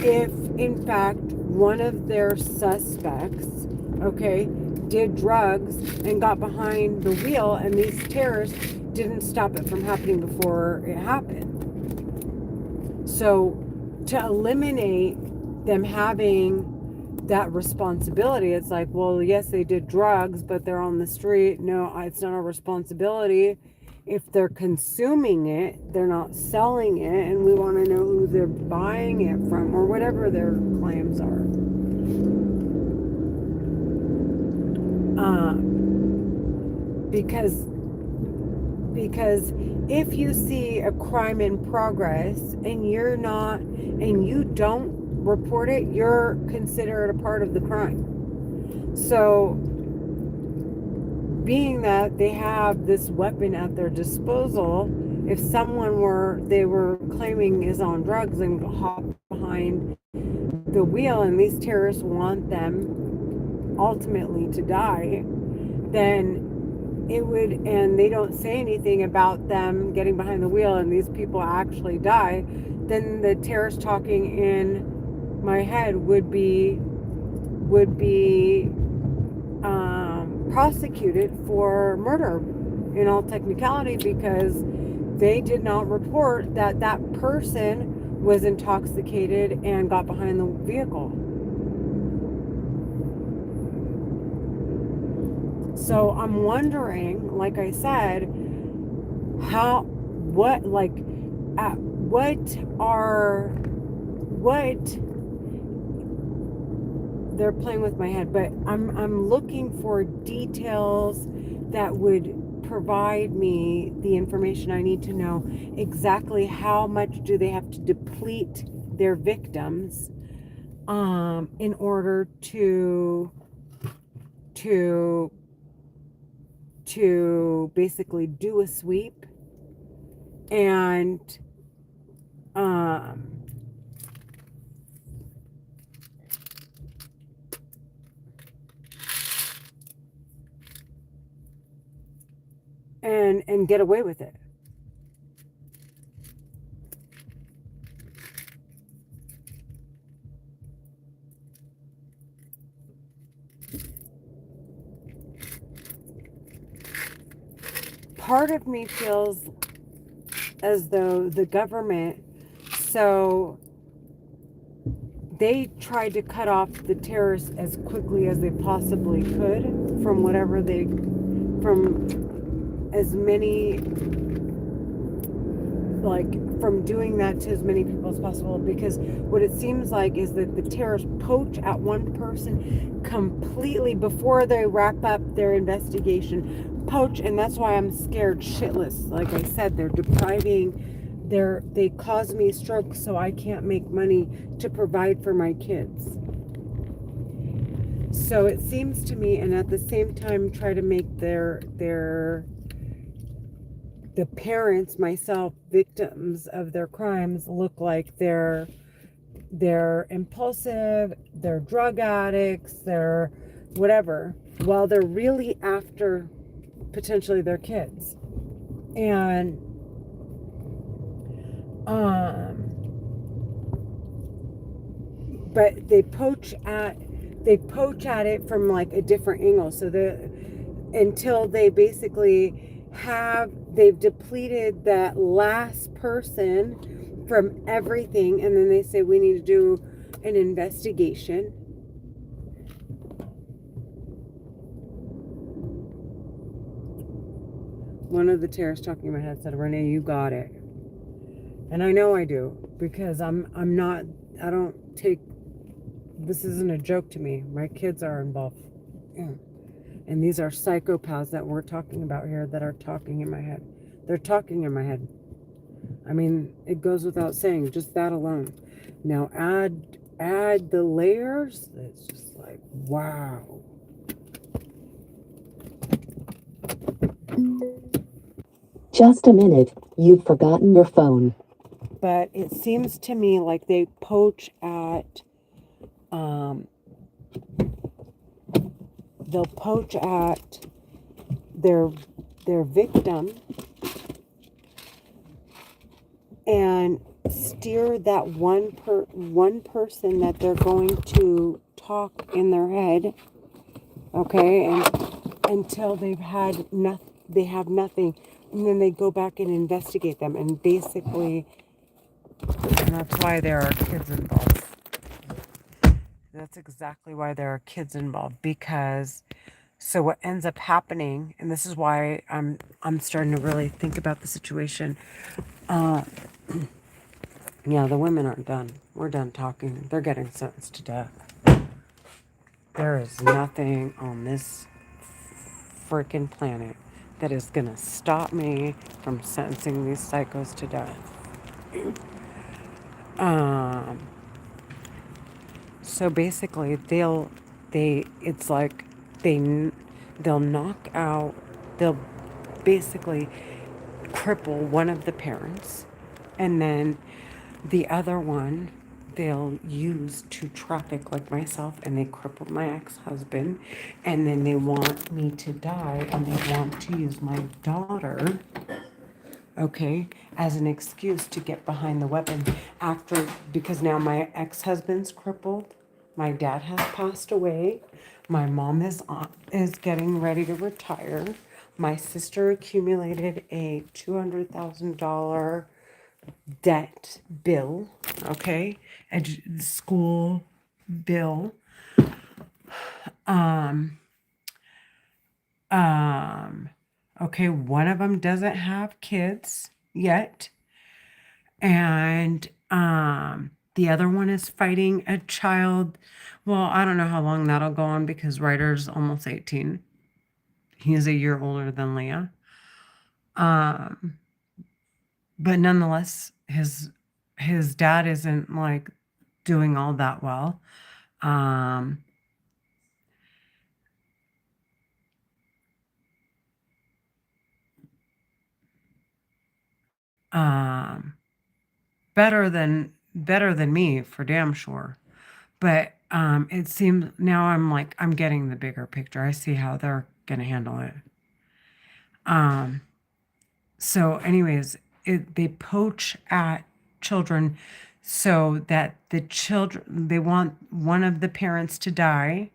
if, in fact, one of their suspects, okay, did drugs and got behind the wheel, and these terrorists didn't stop it from happening before it happened. So to eliminate them having that responsibility, it's like, well, yes, they did drugs, but they're on the street. No, it's not our responsibility. If they're consuming it, they're not selling it, and we want to know who they're buying it from, or whatever their claims are. Because if you see a crime in progress and you don't report it, you're considered a part of the crime. So, being that they have this weapon at their disposal, if someone they were claiming is on drugs and hop behind the wheel, and these terrorists want them ultimately to die, then it would, and they don't say anything about them getting behind the wheel and these people actually die, then the terrorist talking in my head would be prosecuted for murder in all technicality, because they did not report that that person was intoxicated and got behind the vehicle. So I'm wondering, like I said, they're playing with my head, but I'm looking for details that would provide me the information I need to know exactly how much do they have to deplete their victims in order to basically do a sweep and and get away with it. Part of me feels as though the government, so they tried to cut off the terrorists as quickly as they possibly could from from doing that to as many people as possible, because what it seems like is that the terrorists poach at one person completely before they wrap up their investigation. Poach, and that's why I'm scared shitless. Like I said, they cause me a stroke, so I can't make money to provide for my kids. So it seems to me, and at the same time try to make the parents, myself, victims of their crimes, look like they're impulsive, they're drug addicts, they're whatever, while they're really after potentially their kids. And but they poach at it from like a different angle, so until they basically they've depleted that last person from everything, and then they say we need to do an investigation. One of the terrorists talking in my head said, "Renee, you got it." And I know I do, because I don't take, this isn't a joke to me. My kids are involved. Yeah. And these are psychopaths that we're talking about here that are talking in my head. They're talking in my head. I mean, it goes without saying, just that alone. Now add the layers. It's just like, wow. Just a minute, you've forgotten your phone. but it seems to me like they poach at, um, they'll poach at their victim and steer that one person that they're going to talk in their head, okay, and until they have nothing, and then they go back and investigate them, and basically, and that's why there are kids involved. That's exactly why there are kids involved, because so what ends up happening, and this is why I'm starting to really think about the situation. Yeah, the women aren't done. We're done talking. They're getting sentenced to death. There is nothing on this freaking planet that is gonna stop me from sentencing these psychos to death. So basically, it's like they'll knock out, they'll basically cripple one of the parents, and then the other one they'll use to traffic like myself, and they crippled my ex-husband, and then they want me to die, and they want to use my daughter, okay, as an excuse to get behind the weapon because now my ex-husband's crippled, my dad has passed away, my mom is getting ready to retire, my sister accumulated a $200,000 debt bill, okay, school bill, okay, one of them doesn't have kids yet, and the other one is fighting a child. Well, I don't know how long that'll go on because Ryder's almost 18. He's a year older than Leah. But nonetheless, his dad isn't like doing all that well. Better than me for damn sure. But it seems now I'm getting the bigger picture. I see how they're gonna handle it. So anyways, they poach at children so that they want one of the parents to die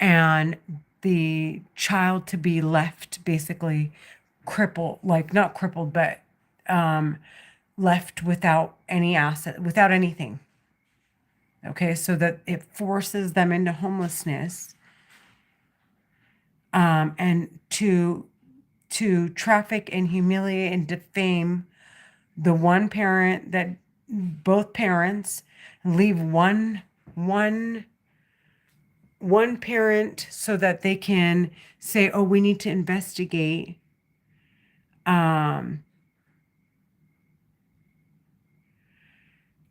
and the child to be left basically crippled, like not crippled, but left without any asset, without anything. Okay, so that it forces them into homelessness, and to traffic and humiliate and defame the one parent, that both parents leave one parent so that they can say, oh, we need to investigate.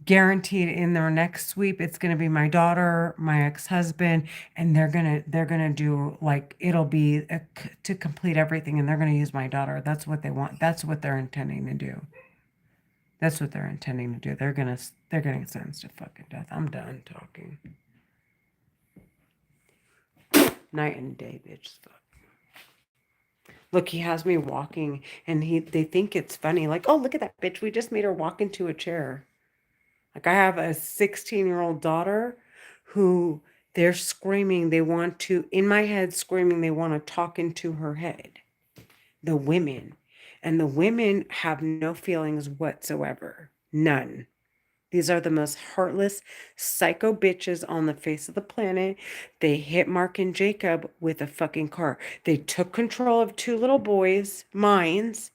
Guaranteed in their next sweep, it's going to be my daughter, my ex-husband, and they're going to do like, it'll be to complete everything, and they're going to use my daughter. That's what they want. That's what they're intending to do. That's what they're intending to do. They're getting sentenced to fucking death. I'm done talking. Night and day, bitch. Look, he has me walking, and they think it's funny. Like, oh, look at that bitch. We just made her walk into a chair. Like, I have a 16-year-old daughter who they're screaming. They want to, in my head, screaming, they want to talk into her head. The women. And the women have no feelings whatsoever. None. These are the most heartless psycho bitches on the face of the planet. They hit Mark and Jacob with a fucking car. They took control of two little boys' minds,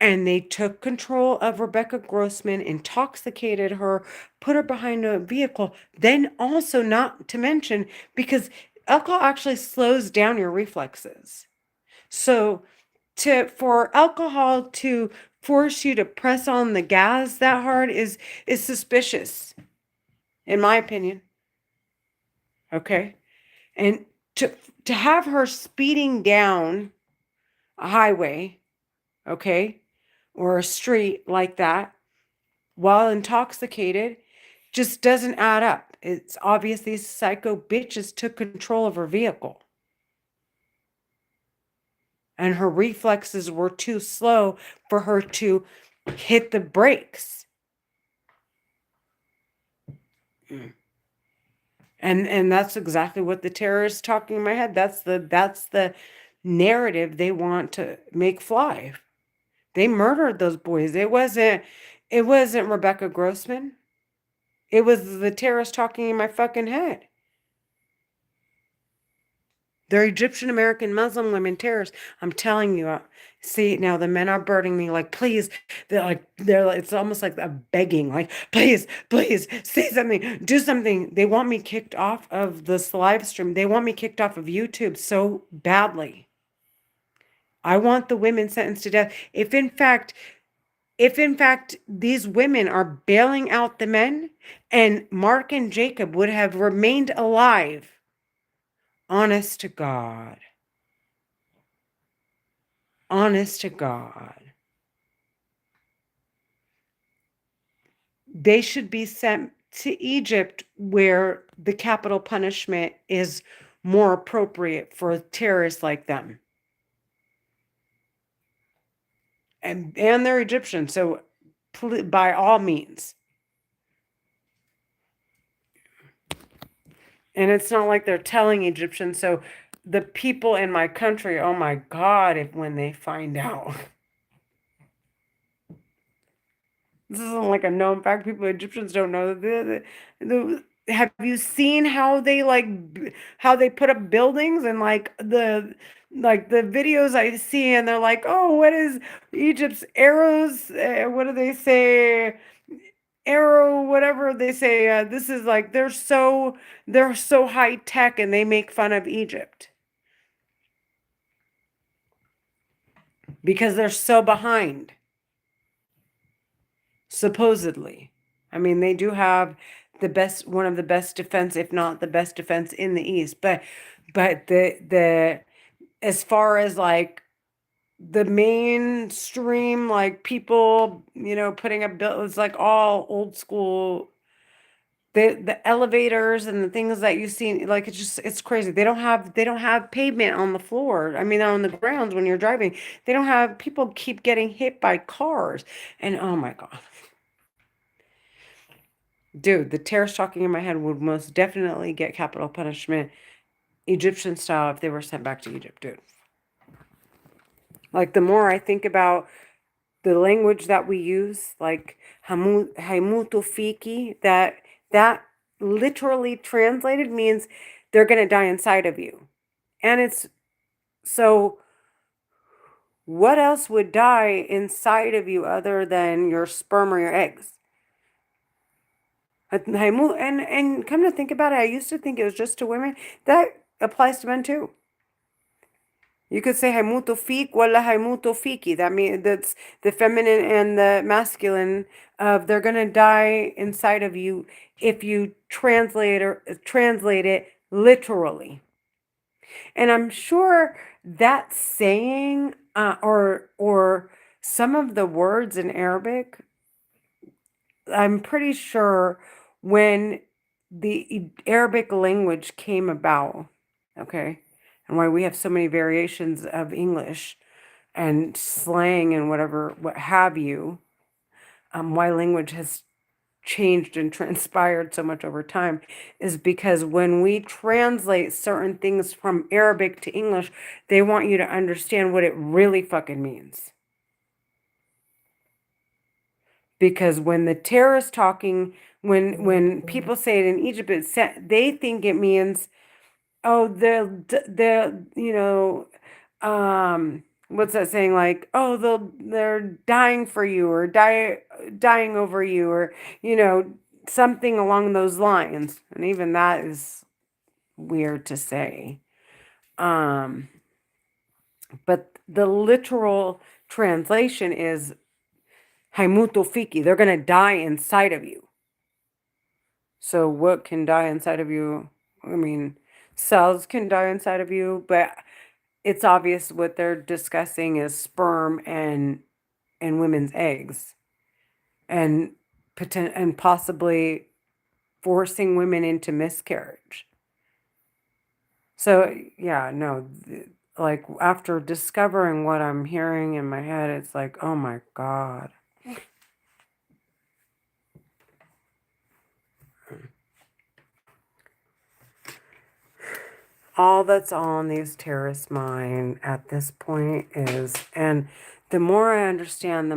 and they took control of Rebecca Grossman, intoxicated her, put her behind a vehicle. Then also, not to mention, because alcohol actually slows down your reflexes. So for alcohol to force you to press on the gas that hard is suspicious, in my opinion. Okay? And to have her speeding down a highway, okay, or a street like that, while intoxicated just doesn't add up. It's obvious these psycho bitches took control of her vehicle. And her reflexes were too slow for her to hit the brakes. And that's exactly what the terrorists talking in my head. That's the narrative they want to make fly. They murdered those boys. It wasn't Rebecca Grossman. It was the terrorists talking in my fucking head. They're Egyptian American Muslim women terrorists. I'm telling you. See, now the men are burning me like, please. They're like, it's almost like a begging, like, please, please, say something, do something. They want me kicked off of this live stream. They want me kicked off of YouTube so badly. I want the women sentenced to death. If in fact these women are bailing out the men and Mark and Jacob would have remained alive, honest to God. Honest to God. They should be sent to Egypt where the capital punishment is more appropriate for terrorists like them. And they're Egyptian, so by all means. And it's not like they're telling Egyptians, so the people in my country, oh my God, when they find out. This isn't like a known fact. Egyptians don't know. Have you seen how they how they put up buildings and the videos I see, and they're like, oh, what is Egypt's arrows? What do they say? Arrow, whatever they say. This is like they're so high tech, and they make fun of Egypt because they're so behind. Supposedly. I mean, they do have one of the best defense, if not the best defense in the East. But the as far as like the mainstream, like people, putting up it's like all old school. The elevators and the things that you see, like it's crazy. They don't have pavement on the floor. I mean, on the grounds when you're driving. They don't have, people keep getting hit by cars. And oh my God. Dude, the terrorist talking in my head would most definitely get capital punishment, Egyptian style, if they were sent back to Egypt, dude. Like, the more I think about the language that we use, like Haimutu Fiki, that literally translated means they're going to die inside of you. And it's, so what else would die inside of you other than your sperm or your eggs? And come to think about it, I used to think it was just to women. That applies to men too. You could say haimuto fik wala haimuto fiki. That means that's the feminine and the masculine of they're gonna die inside of you if you translate it literally. And I'm sure that saying or some of the words in Arabic, I'm pretty sure when the Arabic language came about, okay, and why we have so many variations of English and slang and what have you, why language has changed and transpired so much over time, is because when we translate certain things from Arabic to English, they want you to understand what it really fucking means. Because when the terrorists talking, when people say it in Egypt, they think it means, oh, what's that saying? Like, oh, they're dying for you, or dying over you, or something along those lines. And even that is weird to say. But the literal translation is Haimuto Fiki. They're going to die inside of you. So what can die inside of you? I mean, cells can die inside of you, but it's obvious what they're discussing is sperm and women's eggs. And and possibly forcing women into miscarriage. So, yeah, no, like after discovering what I'm hearing in my head, it's like, oh my God. All that's on these terrorists' mind at this point is, and the more I understand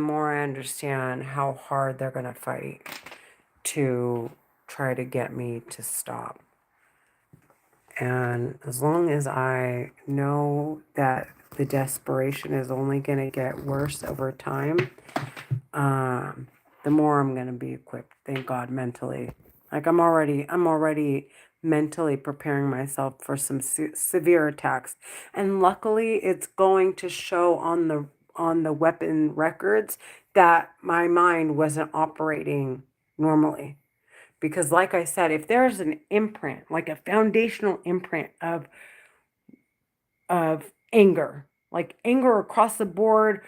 how hard they're going to fight to try to get me to stop. And as long as I know that the desperation is only going to get worse over time, the more I'm going to be equipped, thank God, mentally. Like I'm already mentally preparing myself for some severe attacks. And luckily it's going to show on the weapon records that my mind wasn't operating normally. Because like I said, if there's an imprint, like a foundational imprint of anger, like anger across the board,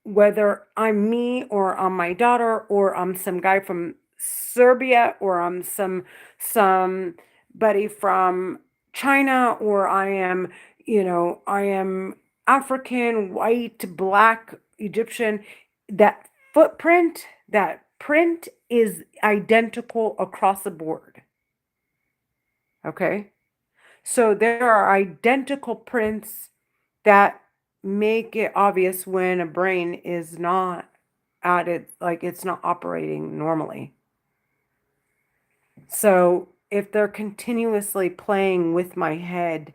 whether I'm me or I'm my daughter or I'm some guy from Serbia or I'm somebody from China or I am African, white, black, Egyptian, that footprint, that print is identical across the board. Okay? So there are identical prints that make it obvious when a brain is not at it, like it's not operating normally. So if they're continuously playing with my head,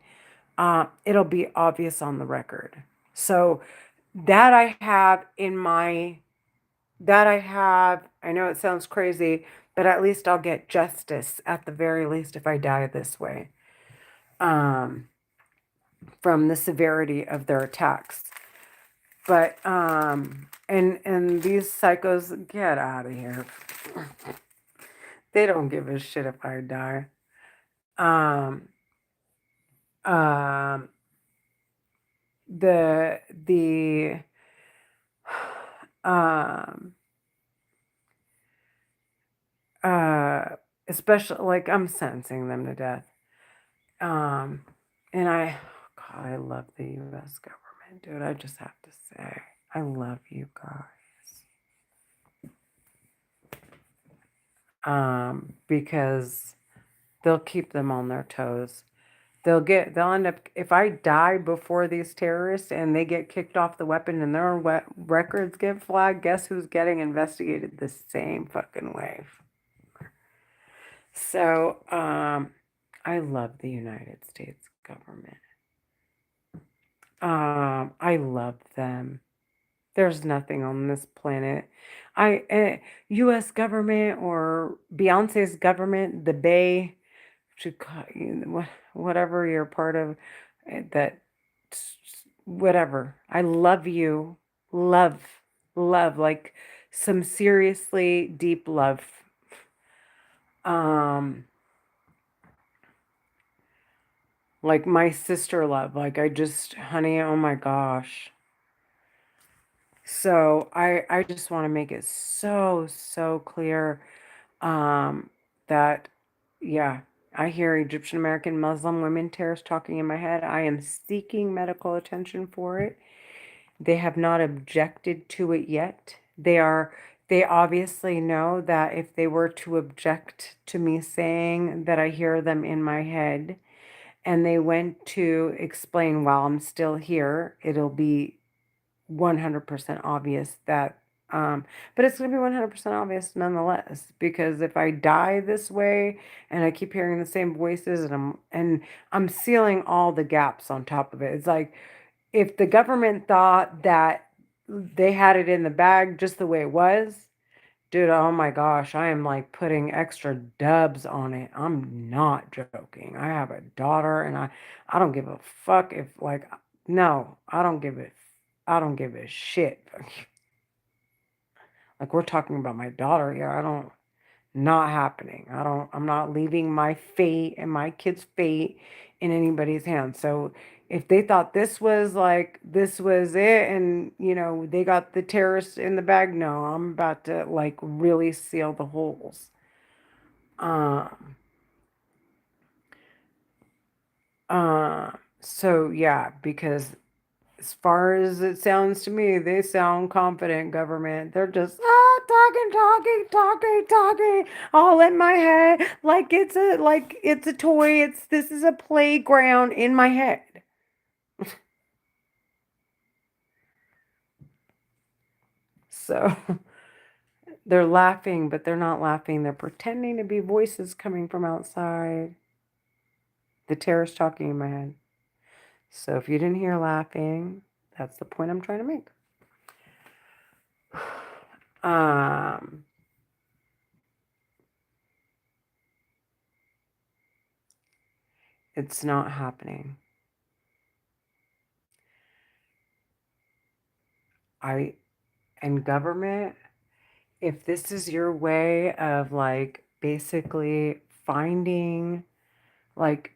it'll be obvious on the record. So that I know it sounds crazy, but at least I'll get justice at the very least if I die this way. From the severity of their attacks. But and these psychos, get out of here. They don't give a shit if I die. Um um the um especially like I'm sentencing them to death. Um and God, I love the US government, dude. I just have to say, I love you guys. Because they'll keep them on their toes. They'll end up, if I die before these terrorists and they get kicked off the weapon and their records get flagged, guess who's getting investigated the same fucking way? So, I love the United States government. I love them. There's nothing on this planet. U.S. government or Beyonce's government, the Bay, whatever you're part of, that, whatever. I love you. Love, like some seriously deep love. Like my sister love. Like honey, oh my gosh. So I just want to make it so clear that, yeah, I hear Egyptian American Muslim women terrorists talking in my head. I am seeking medical attention for it. They have not objected to it yet. They obviously know that if they were to object to me saying that I hear them in my head and they went to explain while I'm still here, it'll be 100% obvious that but it's going to be 100% obvious nonetheless, because if I die this way and I keep hearing the same voices and I'm sealing all the gaps on top of it. It's like if the government thought that they had it in the bag just the way it was, dude, oh my gosh, I am like putting extra dubs on it. I'm not joking. I have a daughter and I don't give a fuck if like, no, I don't give a shit. Like we're talking about my daughter here. Not happening. I'm not leaving my fate and my kid's fate in anybody's hands. So if they thought this was it, and they got the terrorists in the bag, no, I'm about to like really seal the holes. Um, so yeah, because as far as it sounds to me, they sound confident, government. They're just talking, all in my head, like it's a toy. This is a playground in my head. So they're laughing, but they're not laughing. They're pretending to be voices coming from outside. The terrorist talking in my head. So if you didn't hear laughing, that's the point I'm trying to make. It's not happening. And government, if this is your way of like basically finding like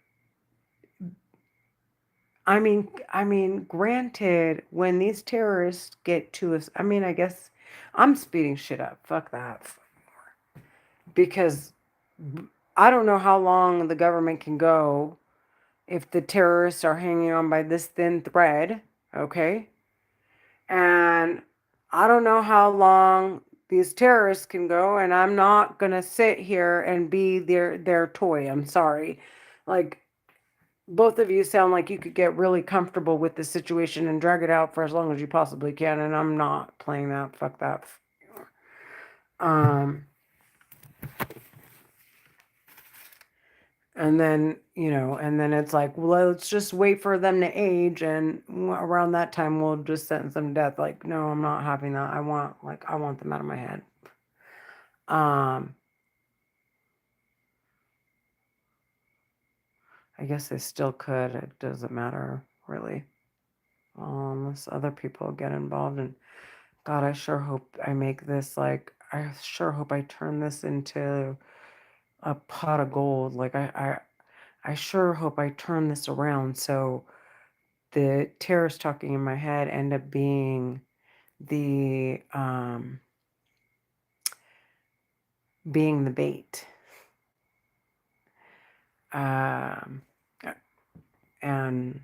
granted, when these terrorists get to us, I guess I'm speeding shit up. Fuck that. Because I don't know how long the government can go if the terrorists are hanging on by this thin thread, okay? And I don't know how long these terrorists can go, and I'm not gonna sit here and be their toy. I'm sorry. Like, both of you sound like you could get really comfortable with the situation and drag it out for as long as you possibly can, and I'm not playing that. Fuck that. And then, and then it's like, well, let's just wait for them to age, and around that time we'll just sentence them to death. Like, no, I'm not having that. I want them out of my head. I guess they still could. It doesn't matter, really. Unless other people get involved. And God, I sure hope I make this, like, I sure hope I turn this into a pot of gold. Like, I sure hope I turn this around so the terrorists talking in my head end up being the bait. And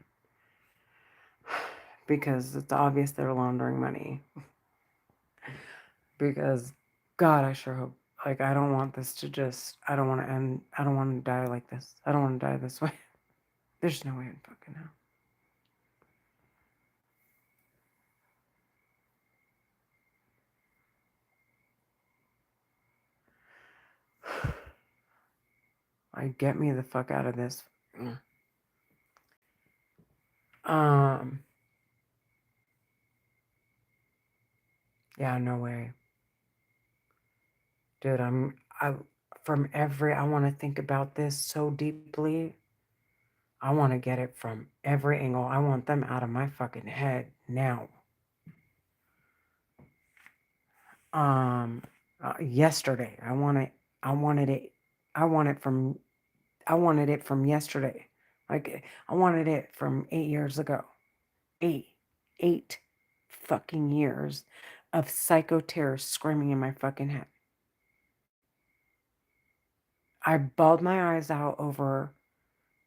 because it's obvious they're laundering money. Because God, I sure hope, like, I don't want this to just, I don't want to end, I don't want to die like this. I don't want to die this way. There's no way in fucking hell. Like, get me the fuck out of this. Yeah, no way. Dude, I want to think about this so deeply. I want to get it from every angle. I want them out of my fucking head now. Yesterday, I wanted it from yesterday. Like, I wanted it from 8 years ago. 8 fucking years of psycho terror screaming in my fucking head. I bawled my eyes out over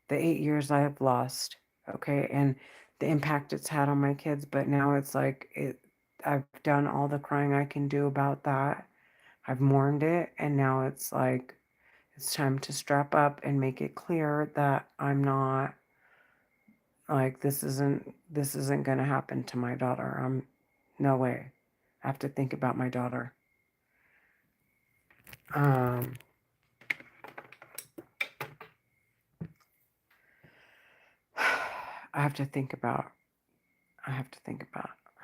the 8 years I have lost, okay, and the impact it's had on my kids, but now it's like I've done all the crying I can do about that. I've mourned it, and now it's like it's time to strap up and make it clear that I'm not, like, this isn't going to happen to my daughter. No way. I have to think about my daughter. I have to think about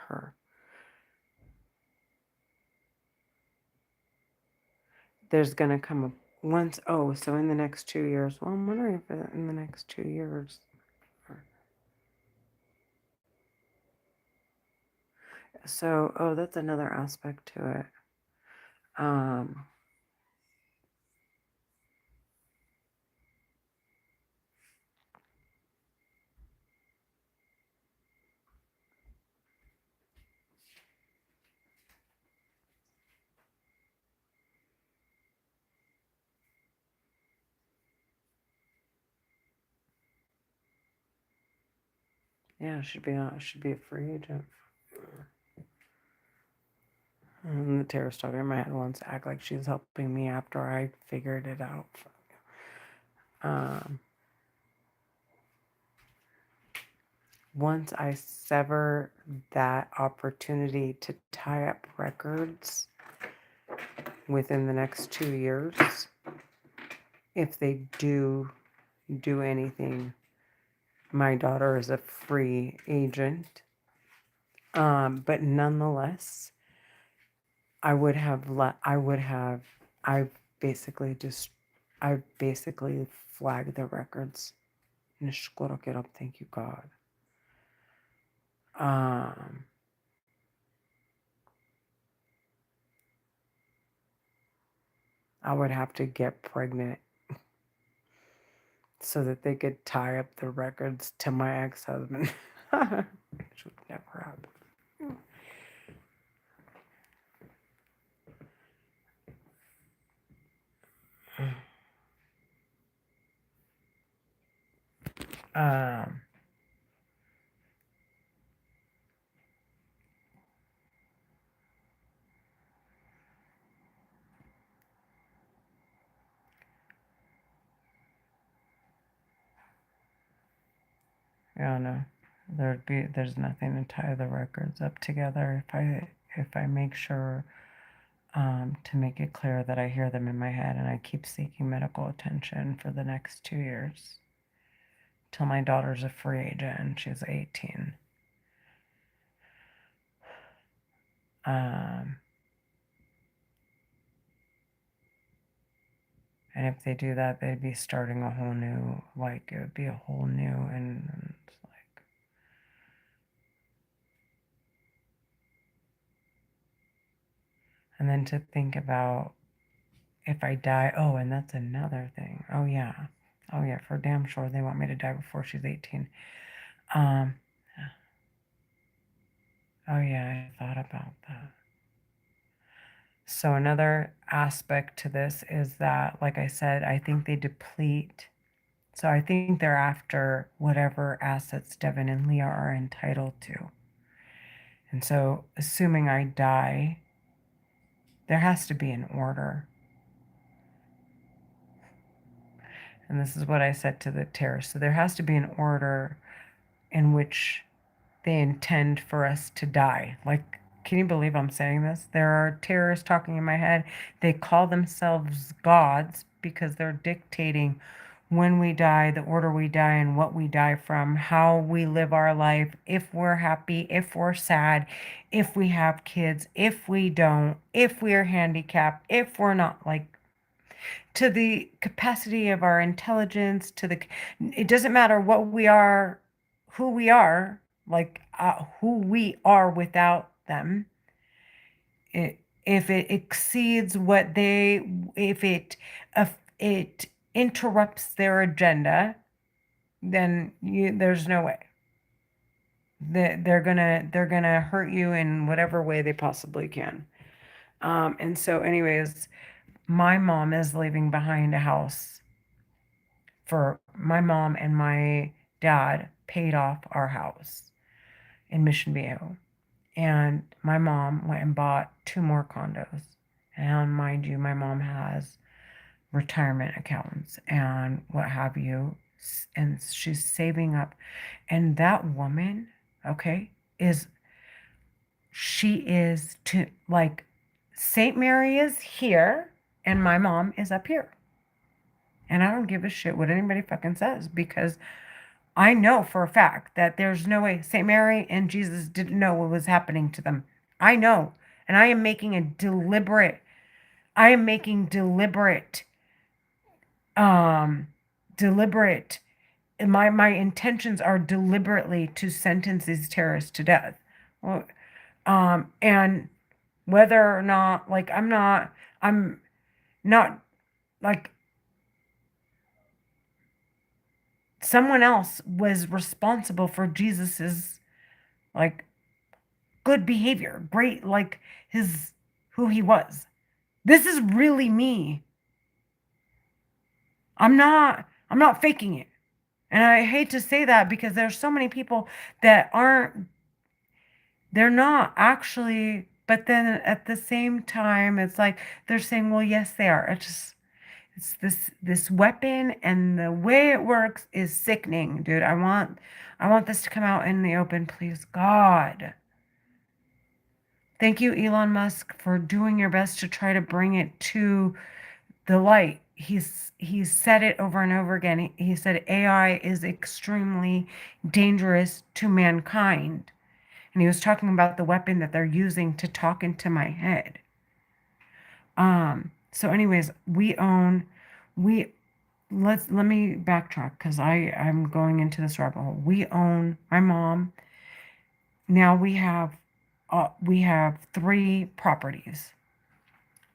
her. There's gonna come a so in the next 2 years. Well, I'm wondering if in the next 2 years. So, that's another aspect to it. Yeah, should be a free agent. And the terrorist talking in my head wants to act like she's helping me after I figured it out. Um, once I sever that opportunity to tie up records within the next 2 years, if they do anything, my daughter is a free agent. But nonetheless, I've basically flagged the records. Thank you, God. I would have to get pregnant so that they could tie up the records to my ex-husband. Which would never happen. Yeah, no. There's nothing to tie the records up together if I make sure to make it clear that I hear them in my head and I keep seeking medical attention for the next 2 years till my daughter's a free agent and she's 18. And if they do that, they'd be starting a whole new, like, it would be a whole new, and it's like, and then to think about if I die, oh, and that's another thing. Oh, yeah, for damn sure they want me to die before she's 18. Oh, yeah, I thought about that. So another aspect to this is that, like I said, I think they deplete. So I think they're after whatever assets Devin and Leah are entitled to. And so, assuming I die, there has to be an order. And this is what I said to the terrorists. So there has to be an order in which they intend for us to die. Like, can you believe I'm saying this? There are terrorists talking in my head. They call themselves gods because they're dictating when we die, the order we die, and what we die from, how we live our life, if we're happy, if we're sad, if we have kids, if we don't, if we're handicapped, if we're not, like, to the capacity of our intelligence, it doesn't matter what we are, who we are, like who we are without them. If it exceeds if it interrupts their agenda, then there's no way. They're gonna hurt you in whatever way they possibly can. And so, anyways, my mom is leaving behind a house. For my mom and my dad paid off our house in Mission Viejo. And my mom went and bought 2 more condos. And mind you, my mom has retirement accounts and what have you. And she's saving up. And that woman, okay, she is to, like, St. Mary is here and my mom is up here. And I don't give a shit what anybody fucking says, because I know for a fact that there's no way St. Mary and Jesus didn't know what was happening to them. I know. And I am making deliberate, my intentions are deliberately to sentence these terrorists to death. Well, and whether or not, like, I'm not, like, someone else was responsible for Jesus's, like, good behavior, great, like, who he was. This is really me. I'm not faking it. And I hate to say that because there's so many people that they're not actually, but then at the same time, it's like they're saying, well, yes, they are. It's this weapon, and the way it works is sickening, dude. I want this to come out in the open, please, God. Thank you, Elon Musk, for doing your best to try to bring it to the light. He's said it over and over again. He said AI is extremely dangerous to mankind. And he was talking about the weapon that they're using to talk into my head. So anyways, we let me backtrack because I'm going into this rabbit hole. We own my mom. Now we have 3 properties.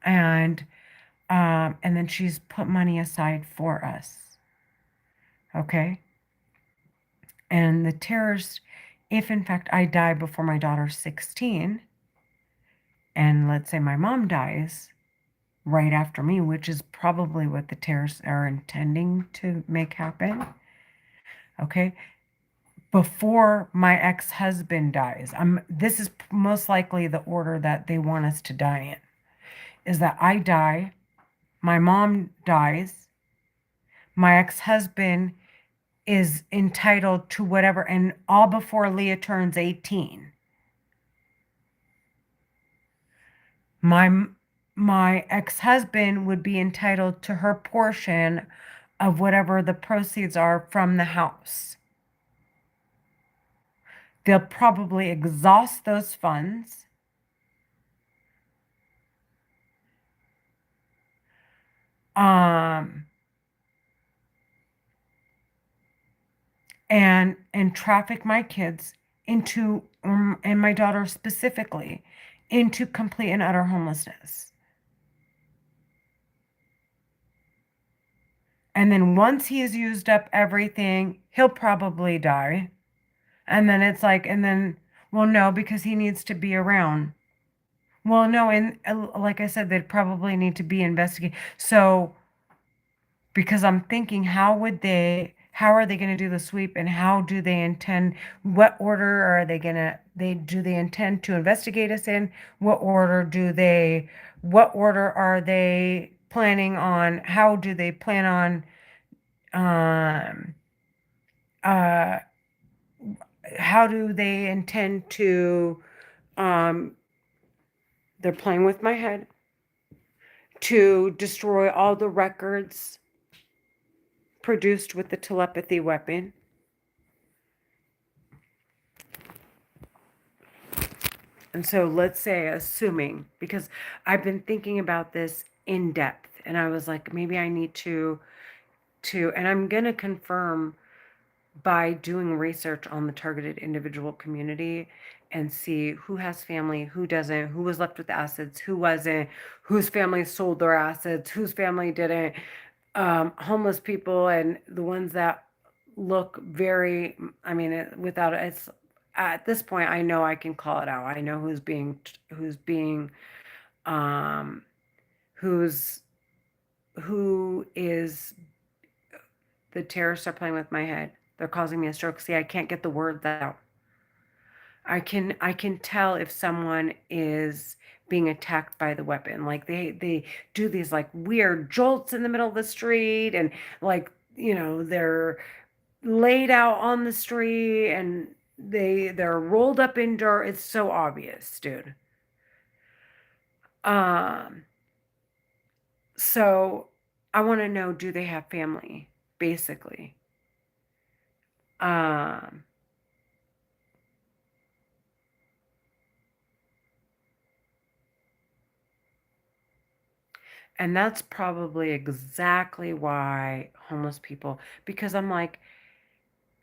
And then she's put money aside for us. Okay? And the terrorist, if in fact I die before my daughter's 16, and let's say my mom dies right after me, which is probably what the terrorists are intending to make happen. Okay? Before my ex-husband dies, this is most likely the order that they want us to die in, is that I die, my mom dies, my ex-husband is entitled to whatever, and all before Leah turns 18. My ex-husband would be entitled to her portion of whatever the proceeds are from the house. They'll probably exhaust those funds. And traffic my kids into, and my daughter specifically, into complete and utter homelessness. And then once he's used up everything, he'll probably die. And then it's like, well, no, because he needs to be around. Well, no, and like I said, they'd probably need to be investigated. So, because I'm thinking, how are they going to do the sweep, and how do they intend, what order are they going to, do they intend to investigate us in? What order are they planning on? How do they plan on, how do they intend to, they're playing with my head to destroy all the records produced with the telepathy weapon. And so let's say, assuming, because I've been thinking about this in depth, and I was like, maybe I need to, and I'm going to confirm by doing research on the targeted individual community and see who has family, who doesn't, who was left with assets, who wasn't, whose family sold their assets, whose family didn't, homeless people, and the ones that look very, I mean, it's at this point, I know I can call it out. I know who is, the terrorists are playing with my head. They're causing me a stroke. See, I can't get the words out. I can tell if someone is being attacked by the weapon. Like they do these like weird jolts in the middle of the street, and like, they're laid out on the street, and they're rolled up in dirt. It's so obvious, dude. So I want to know, do they have family, basically? And that's probably exactly why homeless people, because I'm like,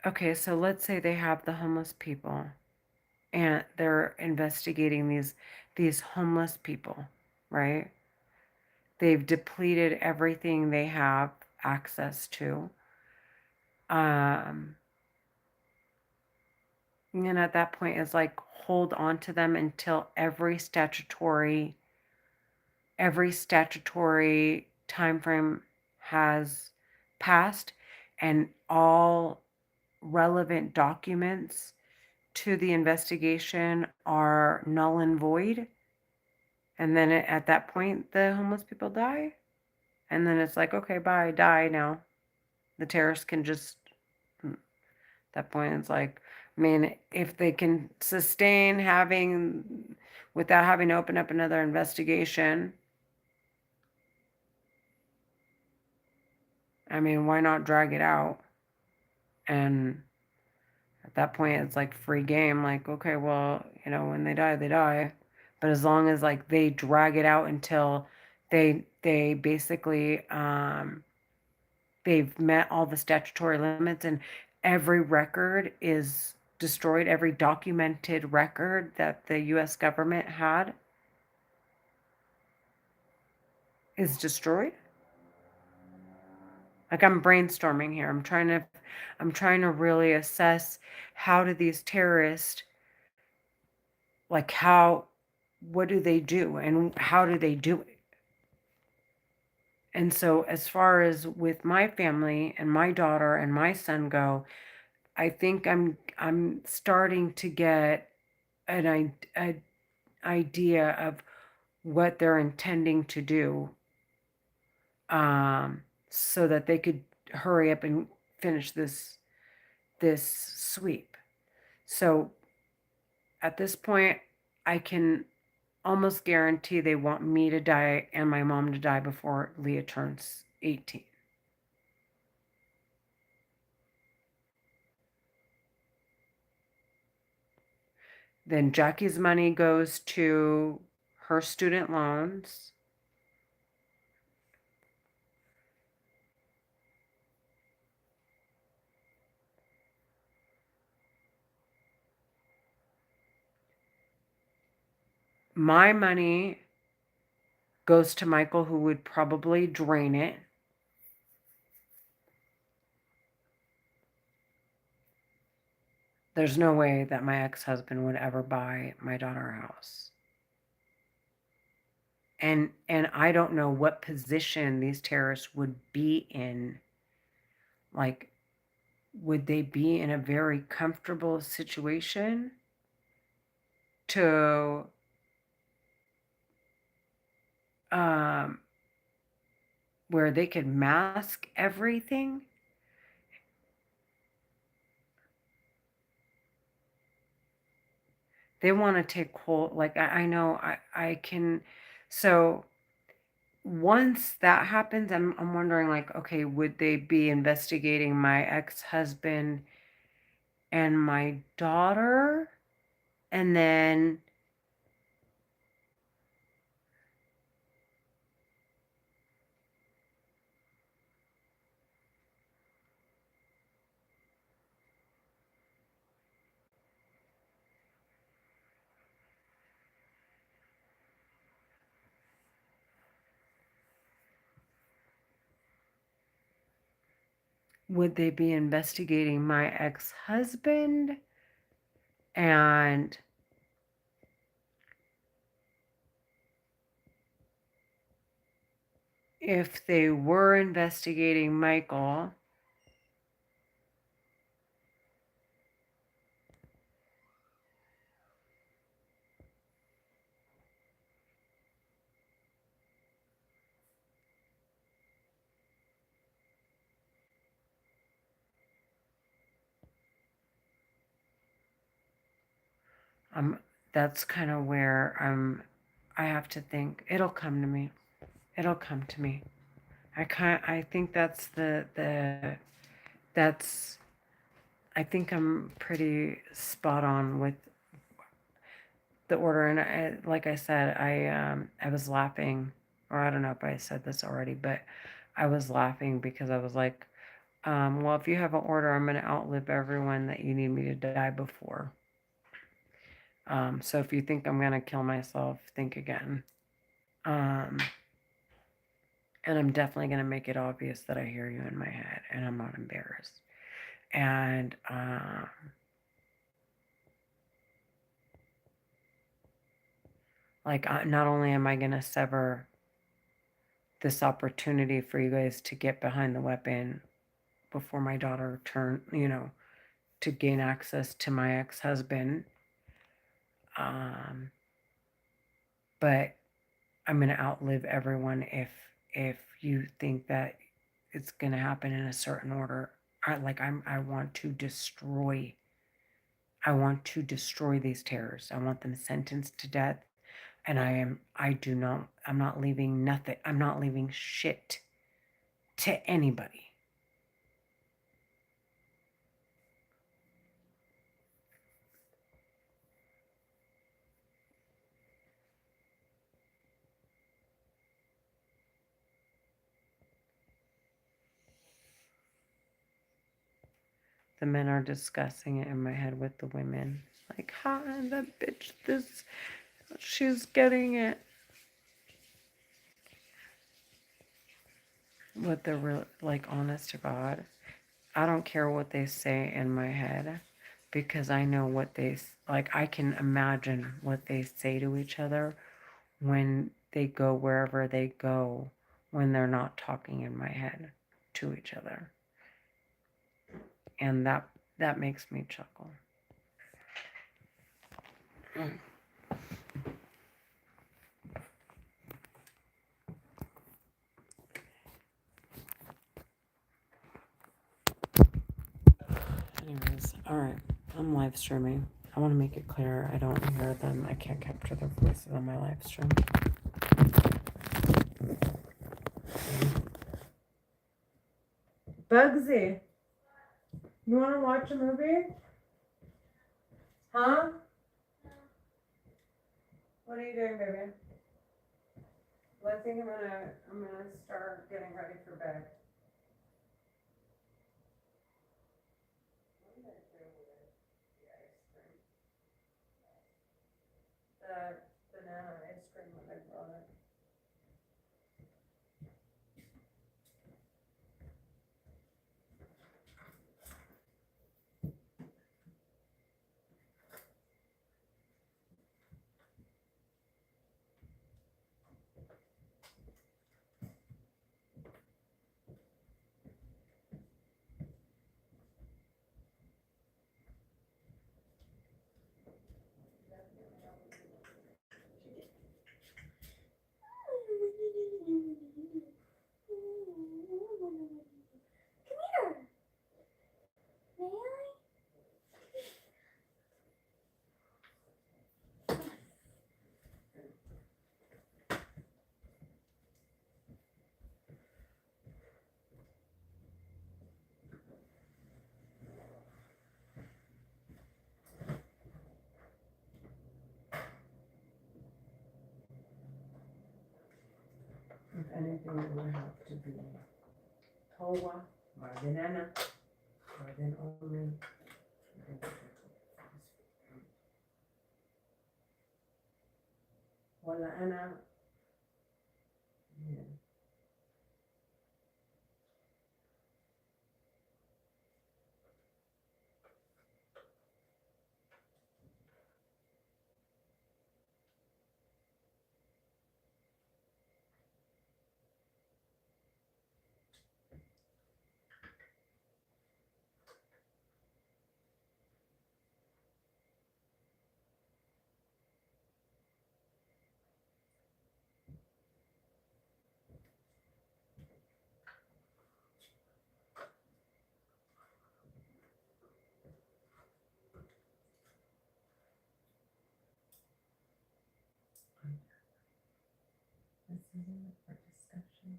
okay, so let's say they have the homeless people and they're investigating these homeless people, right? They've depleted everything they have access to. And at that point, it's like, hold on to them until every statutory time frame has passed, and all relevant documents to the investigation are null and void. And then at that point, the homeless people die. And then it's like, okay, bye, die now. The terrorists can just, at that point, it's like, I mean, if they can sustain having, without having to open up another investigation, I mean, why not drag it out? And at that point, it's like free game. Like, okay, well, you know, when they die, they die. But as long as like they drag it out until they basically they've met all the statutory limits and every record is destroyed, every documented record that the US government had is destroyed. Like I'm brainstorming here. I'm trying to really assess how do these terrorists, like what do they do and how do they do it? And so as far as with my family and my daughter and my son go, I think I'm starting to get an idea of what they're intending to do, so that they could hurry up and finish this sweep. So at this point, I can almost guarantee they want me to die and my mom to die before Leah turns 18. Then Jackie's money goes to her student loans. My money goes to Michael, who would probably drain it. There's no way that my ex-husband would ever buy my daughter a house. And I don't know what position these terrorists would be in. Like, would they be in a very comfortable situation to where they could mask everything? They want to take hold, like I know I can. So once that happens, I'm wondering, like, okay, would they be investigating my ex-husband and my daughter? And then would they be investigating my ex-husband? And if they were investigating Michael, that's kind of where I have to think. It'll come to me. It'll come to me. I think that's that's I think I'm pretty spot on with the order. And like I said, I was laughing, or I don't know if I said this already, but I was laughing because I was like, well, if you have an order, I'm going to outlive everyone that you need me to die before. So if you think I'm going to kill myself, think again. And I'm definitely going to make it obvious that I hear you in my head and I'm not embarrassed. And like, not only am I going to sever this opportunity for you guys to get behind the weapon before my daughter to gain access to my ex-husband. But I'm gonna outlive everyone if you think that it's gonna happen in a certain order. I want to destroy. I want to destroy these terrorists. I want them sentenced to death. And I'm not leaving nothing. I'm not leaving shit to anybody. The men are discussing it in my head with the women. Like, ha, that bitch, she's getting it. With the real, like, honest to God, I don't care what they say in my head because I know what I can imagine what they say to each other when they go wherever they go when they're not talking in my head to each other. And that makes me chuckle. Anyways, alright, I'm live streaming. I want to make it clear I don't hear them. I can't capture their voices on my live stream. Bugsy, you want to watch a movie? Huh? What are you doing, baby? Well, I think I'm gonna start getting ready for bed. What did I do with the ice cream? The banana ice cream that I brought. If anything, it would have to be Towa, Mardenana, Marden only. Wala ana. Yeah. This isn't for discussion.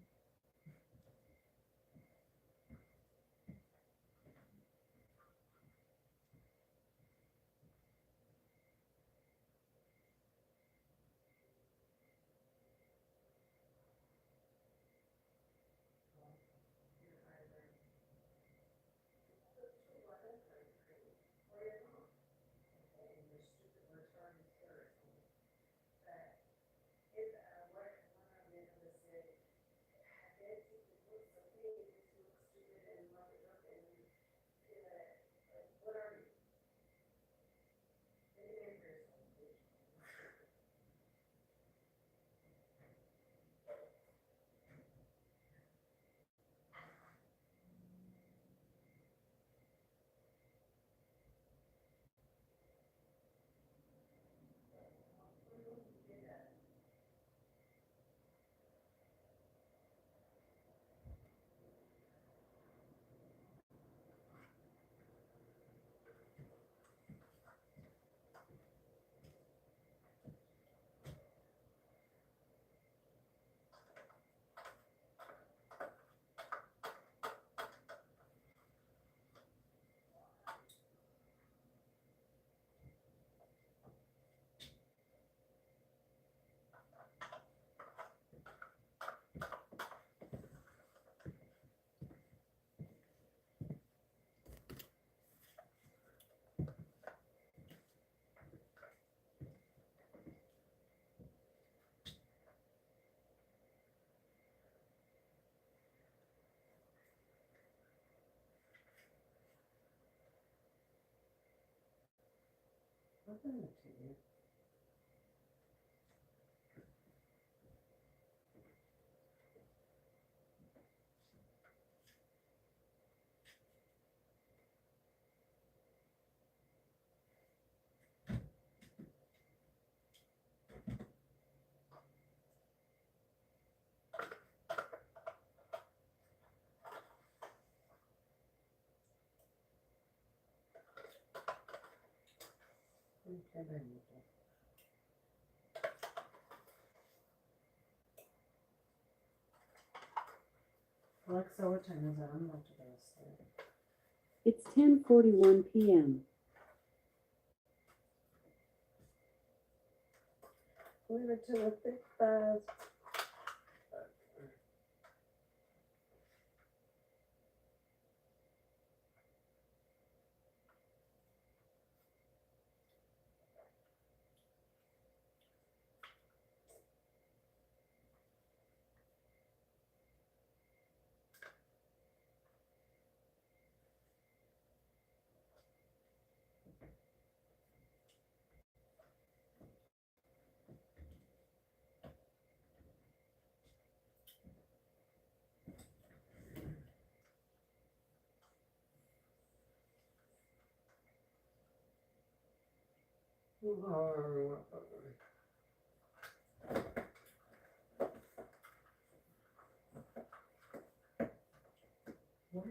happened to you? Okay, then. Alexa, what time is it? I'm about to go to sleep. It's 10:41 p.m. Leave it to the thick thighs. What?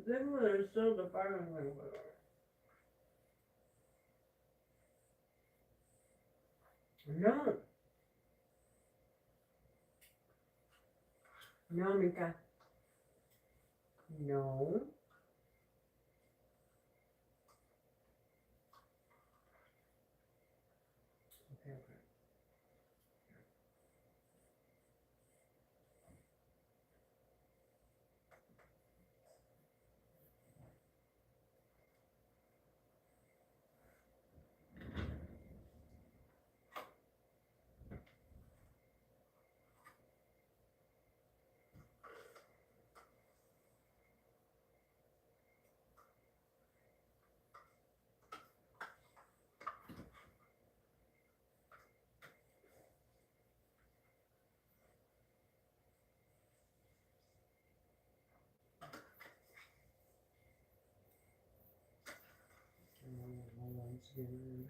Then when there's still the fire, no. No, Mika. No. Okay, okay. Hold on, it's getting-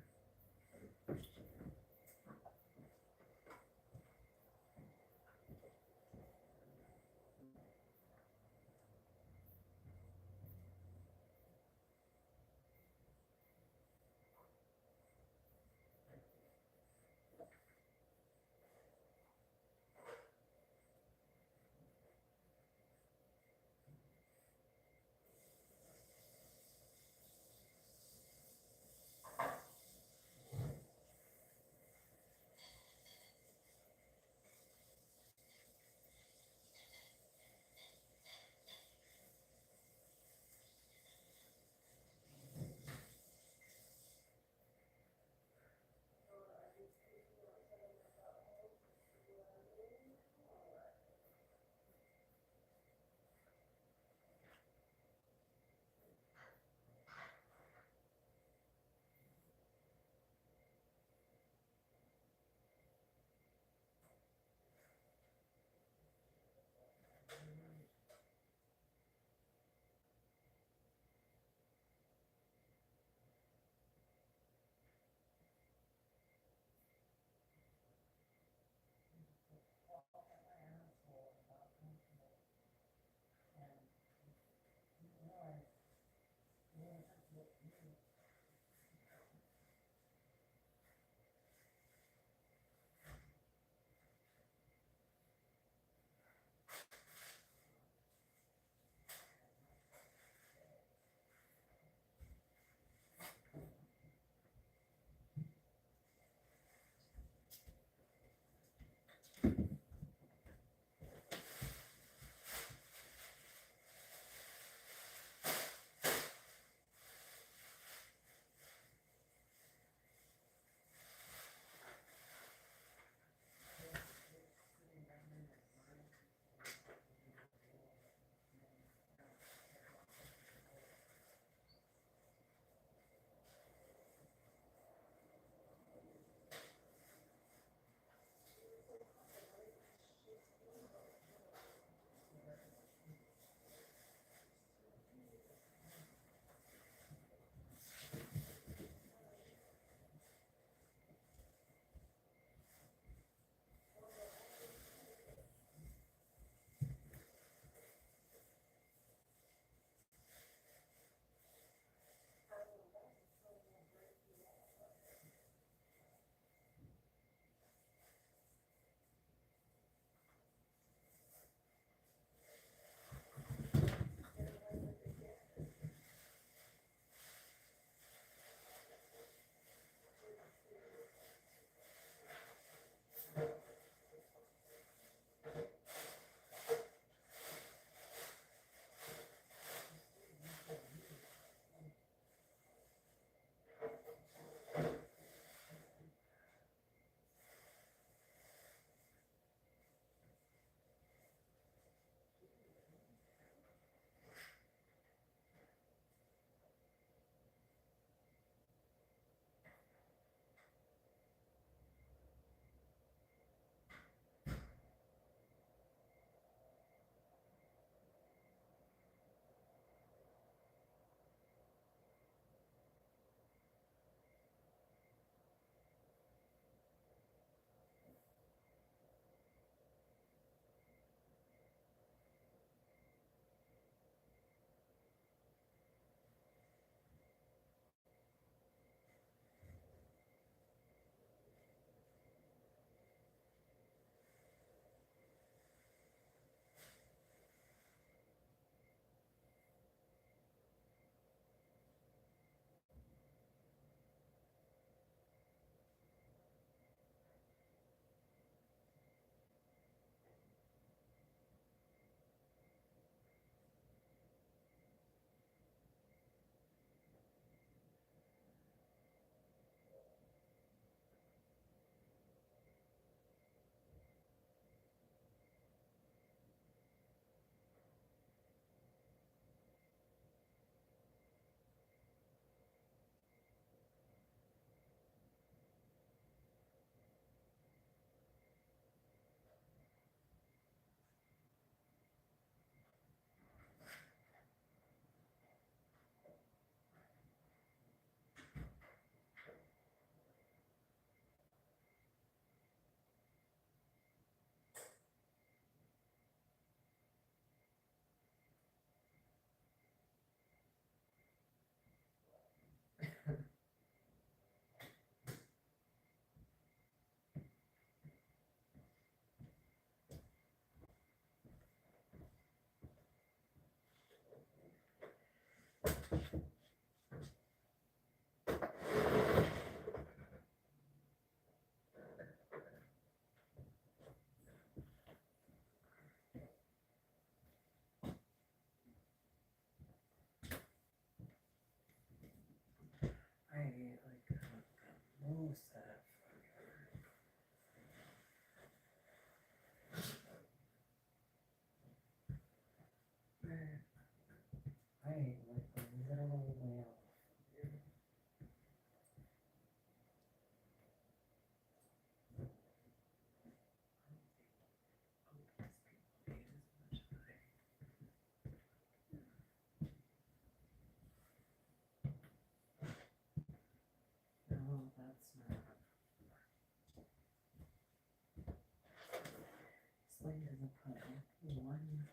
Slate is a puddle. One.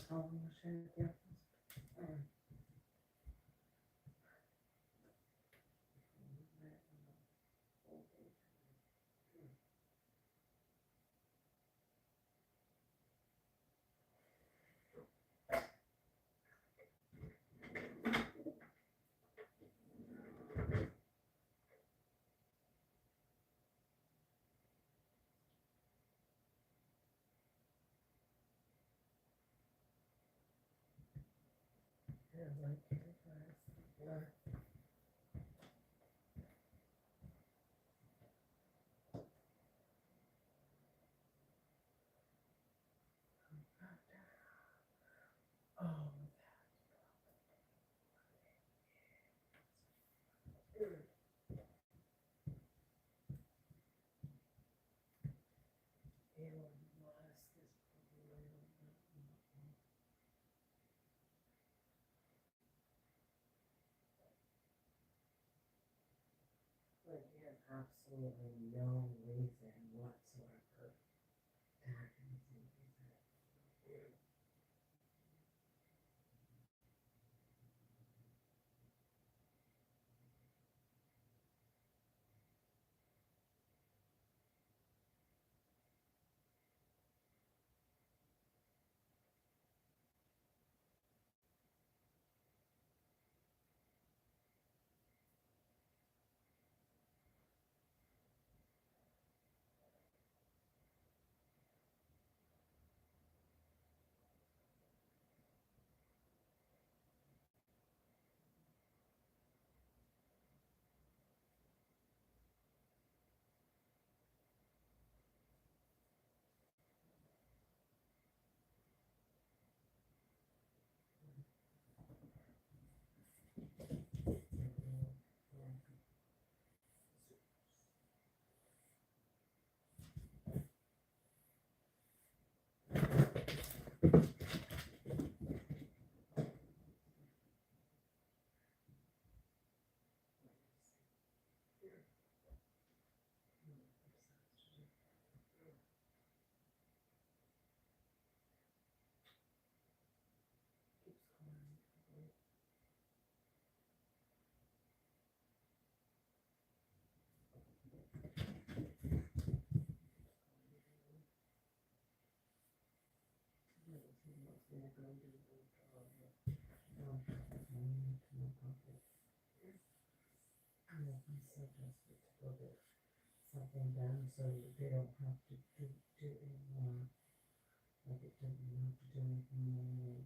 How long should I give? Like, you have absolutely no reason whatsoever to have anything like that. Something done so they don't have to do anymore. Like it doesn't have to do anything more.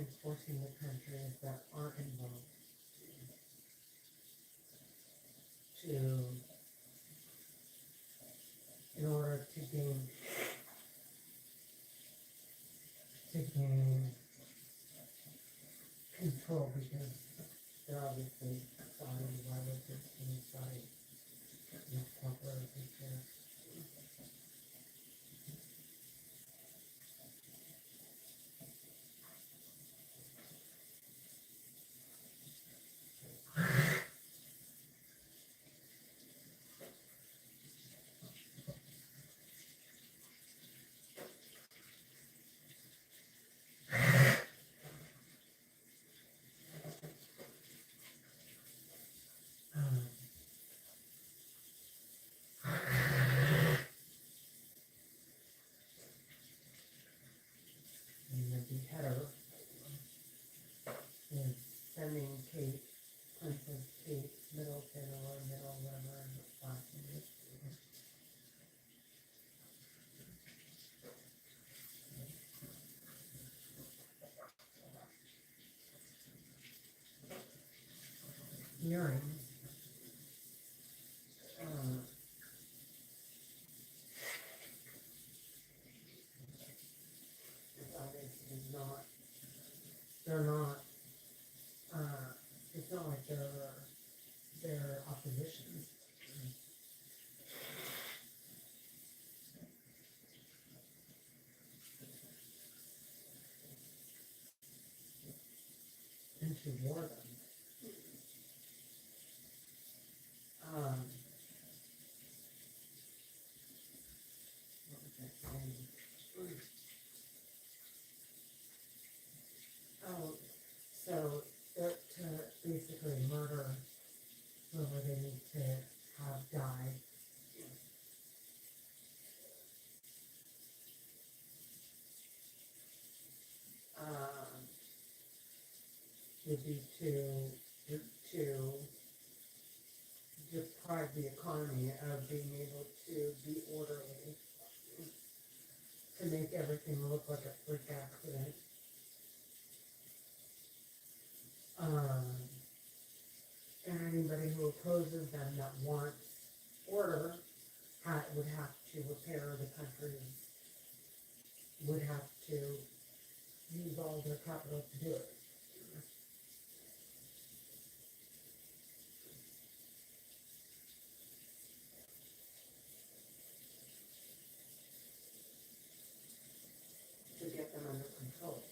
enforcing the countries that aren't involved to, in order to gain control, because they're obviously siding, why would they side with corporations here? And the beheader is sending Princess Kate Middleton or Middle River and assassinated. Earrings. Obviously not, they're not, it's not like they're opposition. And she wore them. What was I saying? Oh, so they're to basically murder whoever they need to have die. Would be to deprive the economy of being able to be orderly, to make everything look like a freak accident. And anybody who opposes them that wants order would have to repair the country, would have to use all their capital to do it. To get them under control.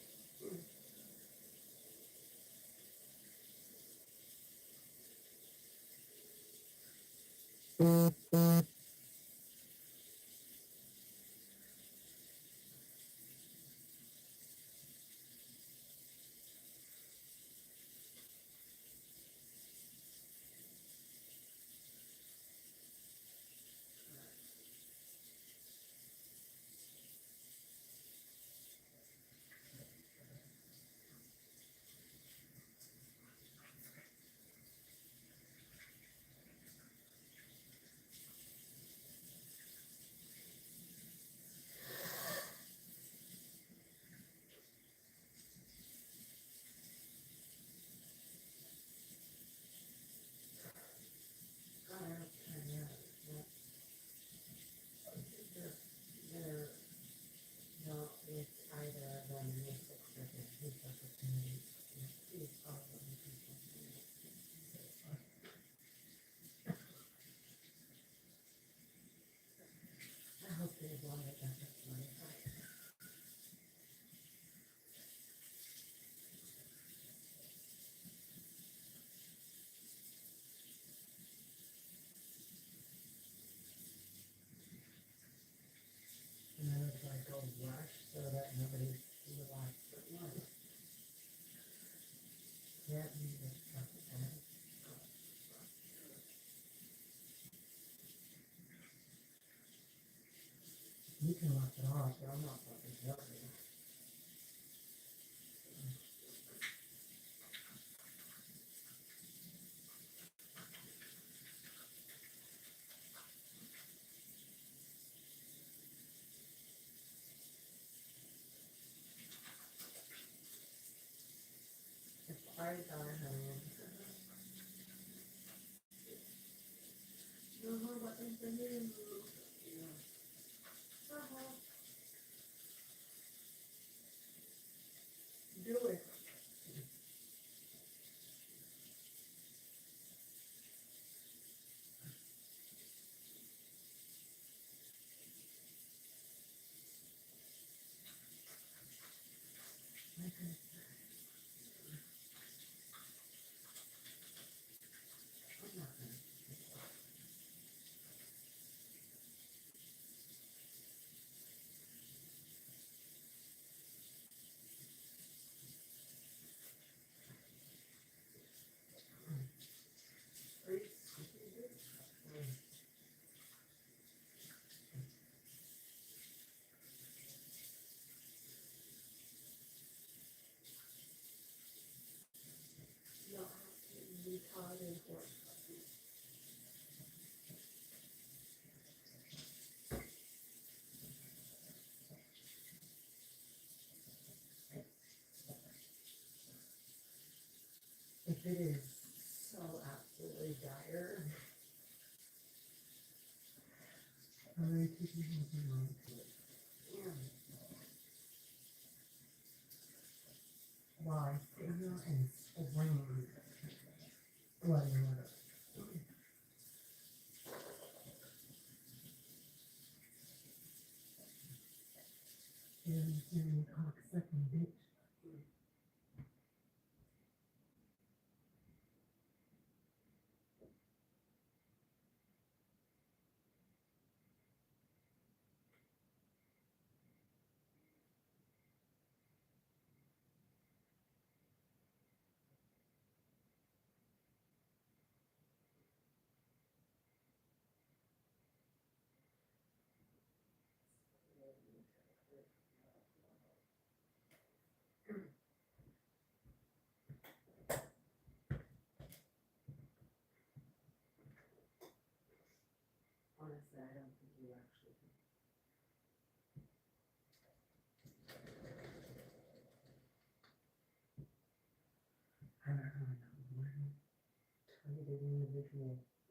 And then it's like a rush so that nobody relaxes at once. Can't be this stuff again. You can lock it off, but I'm not fucking helping you. die, honey. No more buttons for you. Do it. If it is so absolutely dire, I'm going to take you home to it. While I sit here and scream bloody murder. And cocksucking bitch. Honestly, I don't think you actually can. I haven't heard one targeted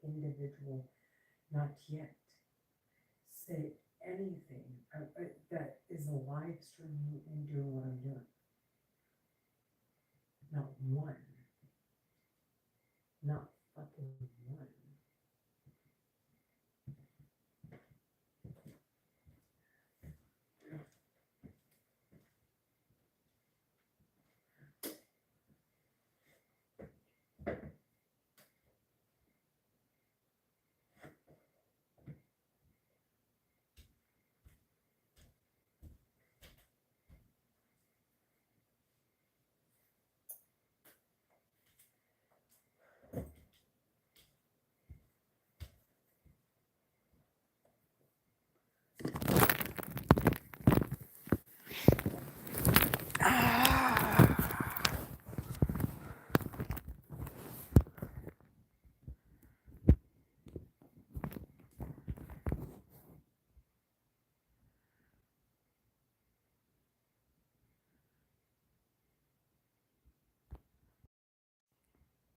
individual, not yet, say anything that is a live streaming and doing what I'm doing.